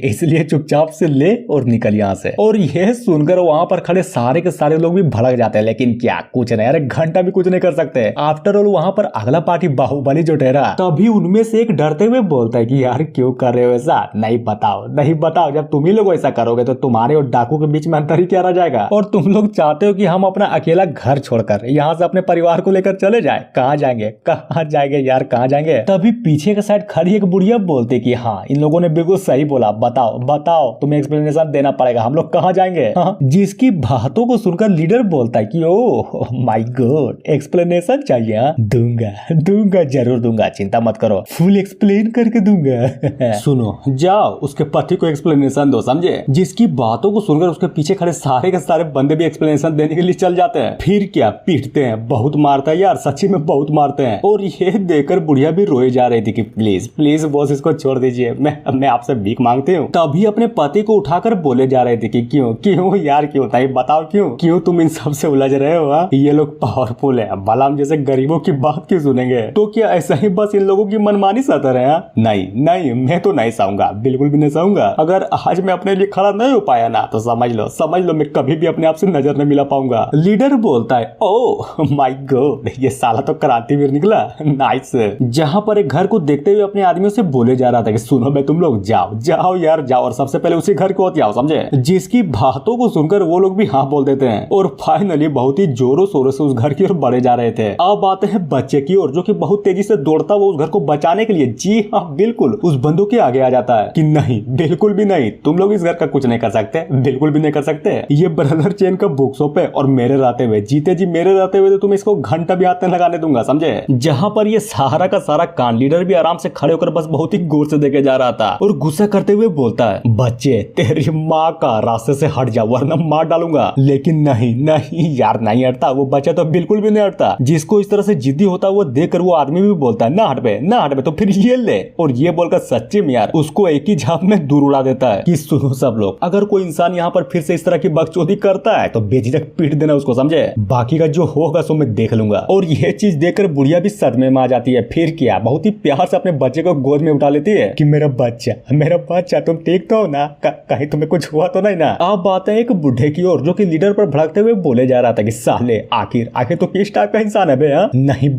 इसलिए चुपचाप से ले और निकल यहाँ से। और ये सुनकर वहाँ पर खड़े सारे के सारे लोग भी भड़क जाते हैं, लेकिन क्या कुछ नहीं, अरे घंटा भी कुछ नहीं कर सकते। आफ्टर ऑल वहाँ पर अगला पार्टी बाहुबली जो ठहरा। तभी उनमें से एक डरते हुए बोलता है कि यार क्यों कर रहे हो ऐसा? नहीं बताओ नहीं बताओ, जब तुम ही लोग ऐसा करोगे तो तुम्हारे और डाकू के बीच में अंतर ही क्या रह जाएगा? और तुम लोग चाहते हो कि हम अपना अकेला घर छोड़कर यहाँ से अपने परिवार को लेकर चले जाए? कहाँ जाएंगे कहाँ जाएंगे यार कहाँ जाएंगे? तभी पीछे के साइड खड़ी एक बुढ़िया बोलती कि हाँ इन लोगों ने बिल्कुल सही बोला, बताओ बताओ तुम्हें एक्सप्लेनेशन देना पड़ेगा, हम लोग कहाँ जाएंगे? हाँ, जिसकी बातों को सुनकर लीडर बोलता है कि ओह माय गॉड एक्सप्लेनेशन चाहिए? दूंगा दूंगा जरूर दूंगा, चिंता मत करो, फुल एक्सप्लेन करके दूंगा। सुनो जाओ उसके पति को एक्सप्लेनेशन दो, समझे? जिसकी बातों को सुनकर उसके पीछे खड़े सारे के सारे बंदे भी एक्सप्लेनेशन देने के लिए चल जाते हैं। फिर क्या पीटते हैं, बहुत मारता है यार, सच्ची में बहुत मारते हैं। और ये देखकर बुढ़िया भी रोए जा रही थी कि प्लीज प्लीज बॉस इसको छोड़ दीजिए, मैं आपसे भीख मांगती हूँ। तभी अपने पति को उठाकर बोले जा रहे थे कि क्यों क्यों यार क्यों, नहीं बताओ क्यों क्यों तुम इन सब से उलझ रहे हो? ये लोग पावरफुल है, भला हम जैसे गरीबों की बात क्यों सुनेंगे? तो क्या ऐसा ही बस इन लोगों की मनमानी सहता रहे? नहीं नहीं मैं तो नहीं सहूंगा, बिल्कुल भी नहीं सहूंगा। अगर आज मैं अपने लिए खड़ा नहीं हो पाया पाया ना तो समझ लो मैं कभी भी अपने आप से नजर न मिला पाऊंगा। लीडर बोलता है ओह माय गॉड, ये साला तो क्रांतिवीर निकला, नाइस। जहां पर एक घर को देखते हुए अपने आदमियों से बोले जा रहा था कि सुनो बे तुम लोग जाओ यार जाओ, और सबसे पहले उसी घर को आओ, समझे। जिसकी बातों को सुनकर वो लोग भी हाँ बोल देते हैं और फाइनली बहुत ही जोरों शोरों से उस घर की ओर बढ़े जा रहे थे। अब आते हैं बच्चे की ओर, जो कि बहुत तेजी से दौड़ता हुआ उस घर को बचाने के लिए, जी हाँ बिल्कुल, उस बंदूक के आगे आ जाता है कि नहीं, बिल्कुल भी नहीं, तुम लोग इस घर का कुछ नहीं कर सकते, बिल्कुल भी नहीं कर सकते। ये ब्रदर चेन का बुक शॉप है और मेरे रहते हुए, जीते जी मेरे रहते हुए तो तुम इसको घंटा भी हाथ में लगाने दूंगा, समझे। जहां पर ये सारा का सारा कांड लीडर भी आराम से खड़े होकर बस बहुत ही गौर से देखे जा रहा था और गुस्सा करते हुए बोलता है बच्चे तेरी माँ का रास्ते से हट जा वरना मार डालूंगा। लेकिन नहीं यार नहीं हटता, वो बच्चा तो बिल्कुल भी नहीं हटता। जिसको इस तरह से जिद्दी होता हुआ देखकर वो आदमी भी बोलता है ना हट बे, तो फिर ये ले, और ये बोलकर सच्ची में यार उसको एक ही झाप में दूर उड़ा देता है कि सुनो सब लोग, अगर कोई इंसान यहाँ पर फिर से इस तरह की बकचोदी करता है तो बेझिझक पीट देना उसको, समझे। बाकी का जो होगा सो मैं देख लूंगा। और ये चीज देखकर बुढ़िया भी सदमे में आ जाती है। फिर क्या, बहुत ही प्यार से अपने बच्चे को गोद में उठा लेती है कि मेरा बच्चा तुम ठीक तो हो ना, कहीं तुम्हें कुछ हुआ तो नहीं ना। अब बात है एक बुढ़े की ओर, जो कि लीडर पर भड़कते हुए बोले जा रहा था कि साले आखिर तो किस टाइप का इंसान है बे, हाँ? नहीं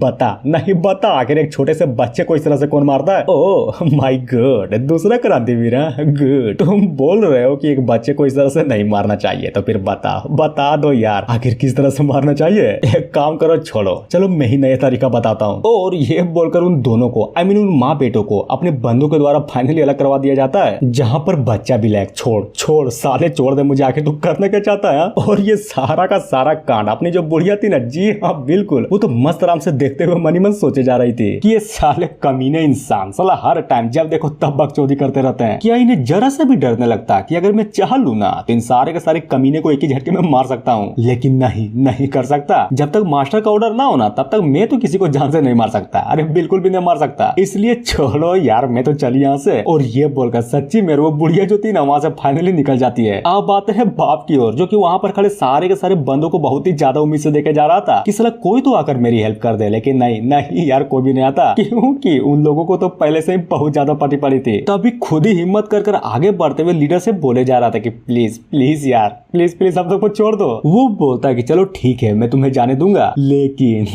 बता आखिर एक छोटे से बच्चे को इस तरह से कौन मारता है। ओह माय गॉड, दूसरा क्रांतिवीर, गुड। तुम बोल रहे हो कि एक बच्चे को इस तरह से नहीं मारना चाहिए, तो फिर बता दो यार आखिर किस तरह से मारना चाहिए। एक काम करो, छोड़ो चलो मैं ही नया तरीका बताता हूँ। और ये बोलकर उन दोनों को, आई मीन उन माँ बेटों को अपने बंधु के द्वारा फाइनली अलग करवा दिया जाता है। जहाँ पर बच्चा भी लायक छोड़ साले छोड़ दे मुझे, आखिर तू करना क्या चाहता है। और ये सारा का सारा कांड अपनी जो बुढ़िया थी ना, जी हाँ बिल्कुल, वो तो मस्त आराम से देखते हुए मनी मन सोचे जा रही थी कि ये साले कमीने इंसान साला हर टाइम जब देखो तब बकचोदी करते रहते हैं। क्या इन्हें जरा सा भी डर नहीं लगता कि अगर मैं चाह लूं ना तो इन सारे के सारे कमीने को एक ही झटके में मार सकता हूँ। लेकिन नहीं कर सकता। जब तक मास्टर का ऑर्डर ना होना तब तक मैं तो किसी को जान से नहीं मार सकता। अरे बिल्कुल भी नहीं मार सकता, इसलिए छोड़ो यार मैं तो चली यहाँ से। और ये बोलकर सच्ची में वो बुढ़िया जो थी ना वहां से फाइनली निकल जाती है। अब आते हैं बाप की ओर, जो कि वहां पर खड़े सारे के सारे बंदों को बहुत ही ज्यादा उम्मीद से देखे जा रहा था कि साला कोई तो आकर मेरी हेल्प कर दे। लेकिन नहीं यार कोई भी नहीं आता, क्योंकि उन लोगों को तो पहले से ही बहुत ज्यादा पटी पड़ी थी। तभी खुद ही हिम्मत कर आगे बढ़ते हुए लीडर से बोले जा रहा था कि प्लीज यार प्लीज हम सबको छोड़ दो। वो बोलता है कि चलो ठीक है मैं तुम्हें जाने दूंगा, लेकिन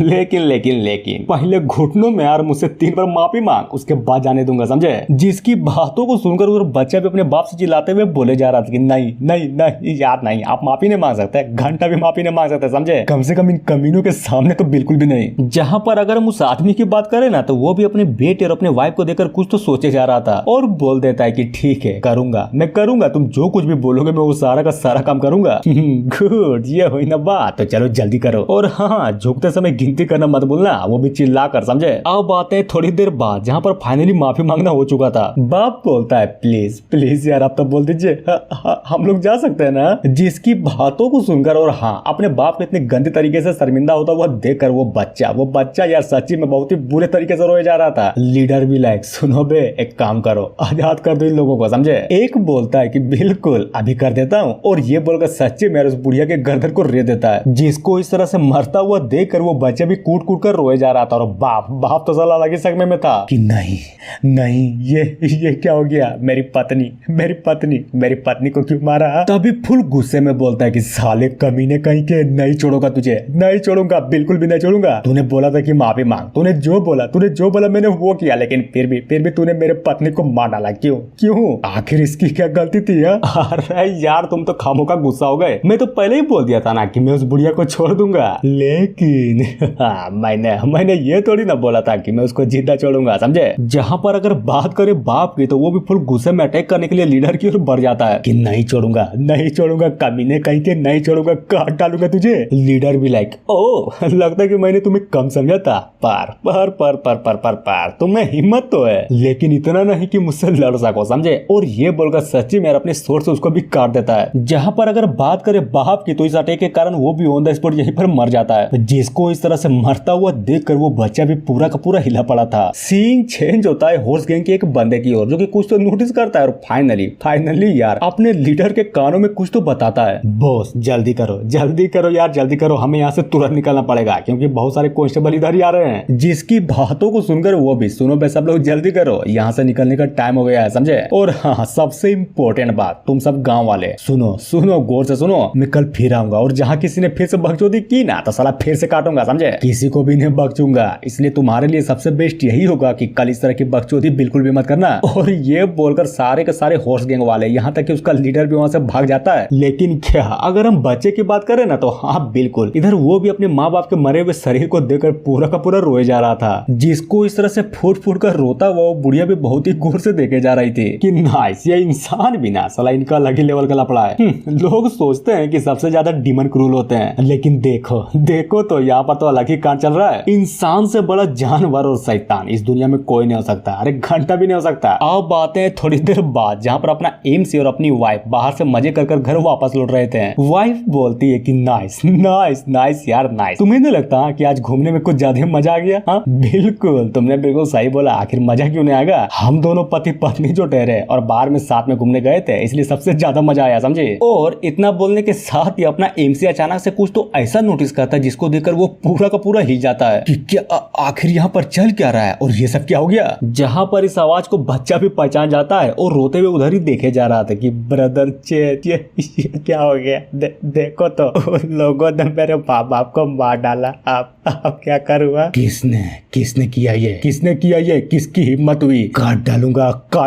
पहले घुटनों में यार मुझसे 3 बार माफी मांग, उसके बाद जाने दूंगा, समझे। जिसकी बातों को सुनकर वो बच्चा भी अपने बाप से चिल्लाते हुए बोले जा रहा था कि नहीं यार नहीं, आप माफी नहीं मांग सकते, घंटा भी माफी नहीं मांग सकते, समझे। कम से कम इन कमीनों के सामने तो बिल्कुल भी नहीं। जहां पर अगर हम उस आदमी की बात करें ना तो वो भी अपने बेटे और अपने वाइफ को देखकर कुछ तो सोचे जा रहा था और बोल देता है कि ठीक है मैं करूंगा, तुम जो कुछ भी बोलोगे मैं वो सारा का सारा काम करूंगा। गुड, ये हुई ना बात, तो चलो जल्दी करो। और हाँ, झुकते समय गिनती करना मत भूलना, वो भी चिल्ला कर, समझे। अब बात है थोड़ी देर बाद जहाँ पर फाइनली माफी मांगना हो चुका था। बाप बोलता है प्लीज यार आप तो बोल दीजिए, हम लोग जा सकते हैं ना। जिसकी बातों को सुनकर और हाँ अपने बाप को इतने गंदे तरीके से शर्मिंदा होता हुआ देखकर वो बच्चा यार सच्ची में बहुत ही बुरे तरीके से रोए जा रहा था। लीडर भी लाइक सुनो बे, एक काम करो, आजाद कर दो इन लोगों को, समझे। एक बोलता है कि बिल्कुल अभी कर देता हूँ, और ये बोलकर सच्चे में उस बुढ़िया के गर्दन को रे देता है। जिसको इस तरह से मरता हुआ देखकर वो बच्चा भी कूट कर रोए जा रहा था। और बाप तो साला अलग ही सदमे में था कि नहीं ये क्या हो गया, मेरी पत्नी को क्यों मारा। तभी फुल गुस्से में बोलता है कि साले कमीने कहीं के, नहीं छोड़ूंगा तुझे, नहीं छोड़ूंगा, बिल्कुल भी नहीं छोड़ूंगा। तूने बोला था कि माफी मांग, तूने जो बोला मैंने वो किया, लेकिन फिर भी तूने मेरे पत्नी को मार डाला, क्यों आखिर इसकी क्या गलती थी। अरे यार तुम तो खामोखा गुस्सा हो गए, मैं तो पहले ही बोल दिया था ना कि मैं उस बुढ़िया को छोड़ दूंगा। लेकिन मैंने ये थोड़ी ना बोला था कि मैं उसको जिंदा छोड़ूंगा, समझे। जहाँ पर अगर बात करें बाप की तो वो भी फुल गुस्से में अटैक करने के लिए लीडर की ओर बढ़ जाता है कि नहीं छोड़ूंगा कमीने कहीं के, नहीं छोड़ूंगा, काट डालूंगा तुझे। लीडर भी लाइक ओ लगता है कि मैंने तुम्हें कम समझा था, पर तुम्हें हिम्मत तो है लेकिन इतना नहीं कि मुझसे लड़ सको, समझे। और ये बोलकर सच्ची में अपने सोर्स से उसको भी काट देता है। जहाँ पर अगर बात करें बाप की तो इस अटैक के कारण वो भी ऑन द स्पॉट यहीं पर मर जाता है। जिसको इस तरह से मरता हुआ देखकर वो बच्चा भी पूरा का पूरा हिला पड़ा था। सीन चेंज होता है हॉर्स गैंग के एक बंदे की ओर, जो कि कुछ तो नोटिस करता है और फाइनली यार अपने लीडर के कानों में कुछ तो बताता है। बॉस जल्दी करो यार, जल्दी करो, हमें यहाँ से तुरंत निकलना पड़ेगा क्योंकि बहुत सारे कांस्टेबल इधर ही आ रहे हैं। जिसकी बातों को सुनकर वो भी सुनो बे सब लोग जल्दी करो, यहाँ से निकलने का टाइम हो गया है, समझे। और हाँ सबसे इम्पोर्टेंट बात, तुम सब मतलब गांव वाले। सुनो सुनो गौर से सुनो, मैं कल फिर आऊंगा और जहाँ किसी ने फिर से बकचोदी की ना तो साला फिर से काटूंगा, समझे? किसी को भी नहीं बकचूंगा, इसलिए तुम्हारे लिए सबसे बेस्ट यही होगा कि कल इस तरह की बकचोदी बिल्कुल भी मत करना। और ये बोलकर सारे के सारे हॉर्स गैंग वाले, यहाँ तक कि उसका लीडर भी वहाँ से भाग जाता है। लेकिन क्या अगर हम बच्चे की बात करें ना तो हाँ बिल्कुल, इधर वो भी अपने माँ बाप के मरे हुए शरीर को देखकर पूरा का पूरा रोए जा रहा था। जिसको इस तरह से फूट फूट कर रोता वो बुढ़िया भी बहुत ही गौर से देखे जा रही थी कि नाइस, ये इंसान भी ना साला इनका अलग ही लेवल का लफड़ा है। लोग सोचते हैं कि सबसे ज्यादा डीमन क्रूल होते हैं, लेकिन देखो देखो तो यहाँ पर तो अलग ही कांड चल रहा है। इंसान से बड़ा जानवर और शैतान इस दुनिया में कोई नहीं हो सकता, अरे घंटा भी नहीं हो सकता। अब बातें हैं थोड़ी देर बाद जहाँ पर अपना एमसी और अपनी वाइफ बाहर से मजे कर घर वापस लौट रहे थे। वाइफ बोलती है कि नाइस नाइस नाइस यार नाइस, तुम्हें नहीं लगता कि आज घूमने में कुछ ज्यादा मजा आ गया? हाँ बिल्कुल, तुमने बिल्कुल सही बोला, आखिर मजा क्यों नहीं आएगा? हम दोनों पति पत्नी जो ठहरे और बाहर में साथ में घूमने गए थे, इसलिए सबसे ज्यादा मजा आया, समझे? और इतना बोलने के साथ ही अपना एमसी अचानक से कुछ तो ऐसा नोटिस करता है जिसको देखकर वो पूरा का पूरा हिल जाता है कि क्या आखिर यहाँ पर चल क्या रहा है और ये सब क्या हो गया। जहाँ पर इस आवाज को बच्चा भी पहचान जाता है और रोते हुए उधर ही देखे जा रहा था कि ब्रदर चेत ये क्या हो गया। देखो तो लोगों ने मेरे बाप को मार डाला, आप क्या करूँगा? किसने किया ये? किसने किया ये? किसकी हिम्मत हुई? काट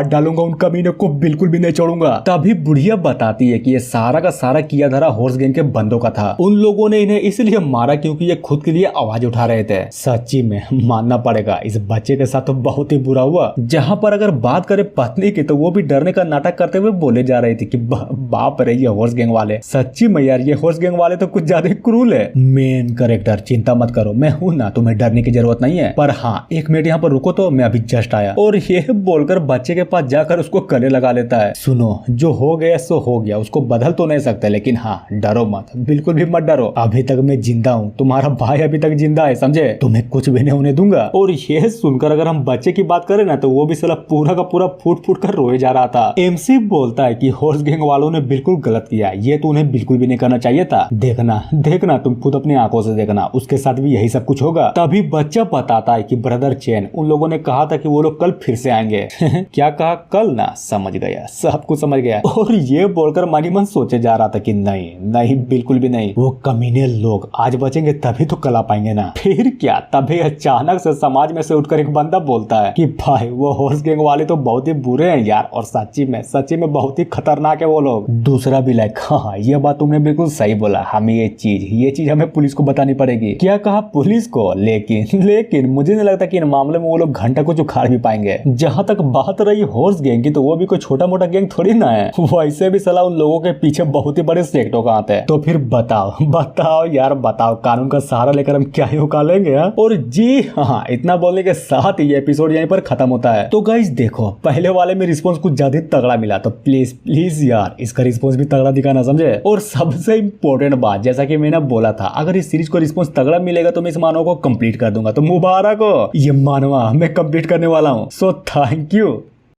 डालूंगा उन कमीने को, बिल्कुल भी नहीं छोड़ूंगा। तभी बुढ़िया बताती है कि ये सारा का सारा किया धरा हॉर्स गैंग के बंदों का था। उन लोगों ने इन्हें इसलिए मारा क्योंकि ये खुद के लिए आवाज उठा रहे थे। सच्ची में मानना पड़ेगा इस बच्चे के साथ तो बहुत ही बुरा हुआ। जहाँ पर अगर बात करें पत्नी की तो वो भी डरने का नाटक करते हुए बोले जा रही थी कि बाप रे ये हॉर्स गैंग वाले, सच्ची में यार ये हॉर्स गैंग वाले तो कुछ ज्यादा क्रूल है। मेन कैरेक्टर चिंता मत करो, मैं हूँ ना, तुम्हें डरने की जरूरत नहीं है। पर हाँ एक मिनट यहाँ पर रुको तो, मैं अभी जस्ट आया। और ये बोलकर बच्चे के पास जाकर उसको गले लगा लेता है। सुनो जो हो गया सो हो गया, उसको बदल तो नहीं सकते, लेकिन हाँ डरो मत, बिल्कुल भी मत डरो। अभी तक मैं जिंदा हूँ, तुम्हारा भाई अभी तक जिंदा है, समझे? तुम्हें कुछ भी नहीं होने दूंगा। और ये सुनकर अगर हम बच्चे की बात करें ना तो वो भी साला पूरा का पूरा फूट फूट कर रोए जा रहा था। एमसी बोलता है कि हॉर्स गैंग वालों ने बिल्कुल गलत किया, ये तो उन्हें बिल्कुल भी नहीं करना चाहिए था। देखना तुम खुद अपनी आंखों से देखना, उसके साथ भी यही सब कुछ होगा। तभी बच्चा बताता है कि ब्रदर चेन, उन लोगों ने कहा था कि वो लोग कल फिर से आएंगे। क्या कहा? कल ना, समझ गया, सब कुछ समझ गया। और ये बोलकर मन ही मन सोचे जा रहा था कि नहीं बिल्कुल भी नहीं, वो कमीने लोग आज बचेंगे तभी तो कल आ पाएंगे ना। फिर क्या, तभी अचानक से समाज में से उठकर एक बंदा बोलता है कि भाई वो हॉर्स गैंग वाले तो बहुत ही बुरे हैं यार, और सच्ची में बहुत ही खतरनाक है वो लोग। दूसरा भी लाइक हाँ ये बात तुमने बिल्कुल सही बोला, हमें ये चीज हमें पुलिस को बतानी पड़ेगी। क्या कहा? पुलिस को? लेकिन मुझे नहीं लगता कि इन मामले में वो लोग घंटा को उखाड़ भी पाएंगे। जहाँ तक बात रही हॉर्स गैंग की तो वो भी कोई छोटा मोटा गैंग थोड़ी ना है, वैसे भी सलाह उन लोगों के पीछे बहुत ही बड़े सेक्टों का आते हैं। तो फिर बताओ यार बताओ, कानून का सहारा लेकर हम क्या ही उकालेंगे? और जी हाँ, इतना बोलने के साथ ही एपिसोड यहीं पर खत्म होता है। तो गाइस देखो पहले वाले में रिस्पॉन्स कुछ ज्यादा तगड़ा मिला, तो प्लीज यार इसका रिस्पॉन्स भी तगड़ा दिखाना, समझे? और सबसे इम्पोर्टेंट बात, जैसा कि मैंने बोला था, अगर इस सीरीज को रिस्पॉन्स तगड़ा मिलेगा तो मैं इस मानव को कंप्लीट कर दूंगा। तो मुबारक हो, ये मानवा मैं कंप्लीट करने वाला हूँ। So thank you.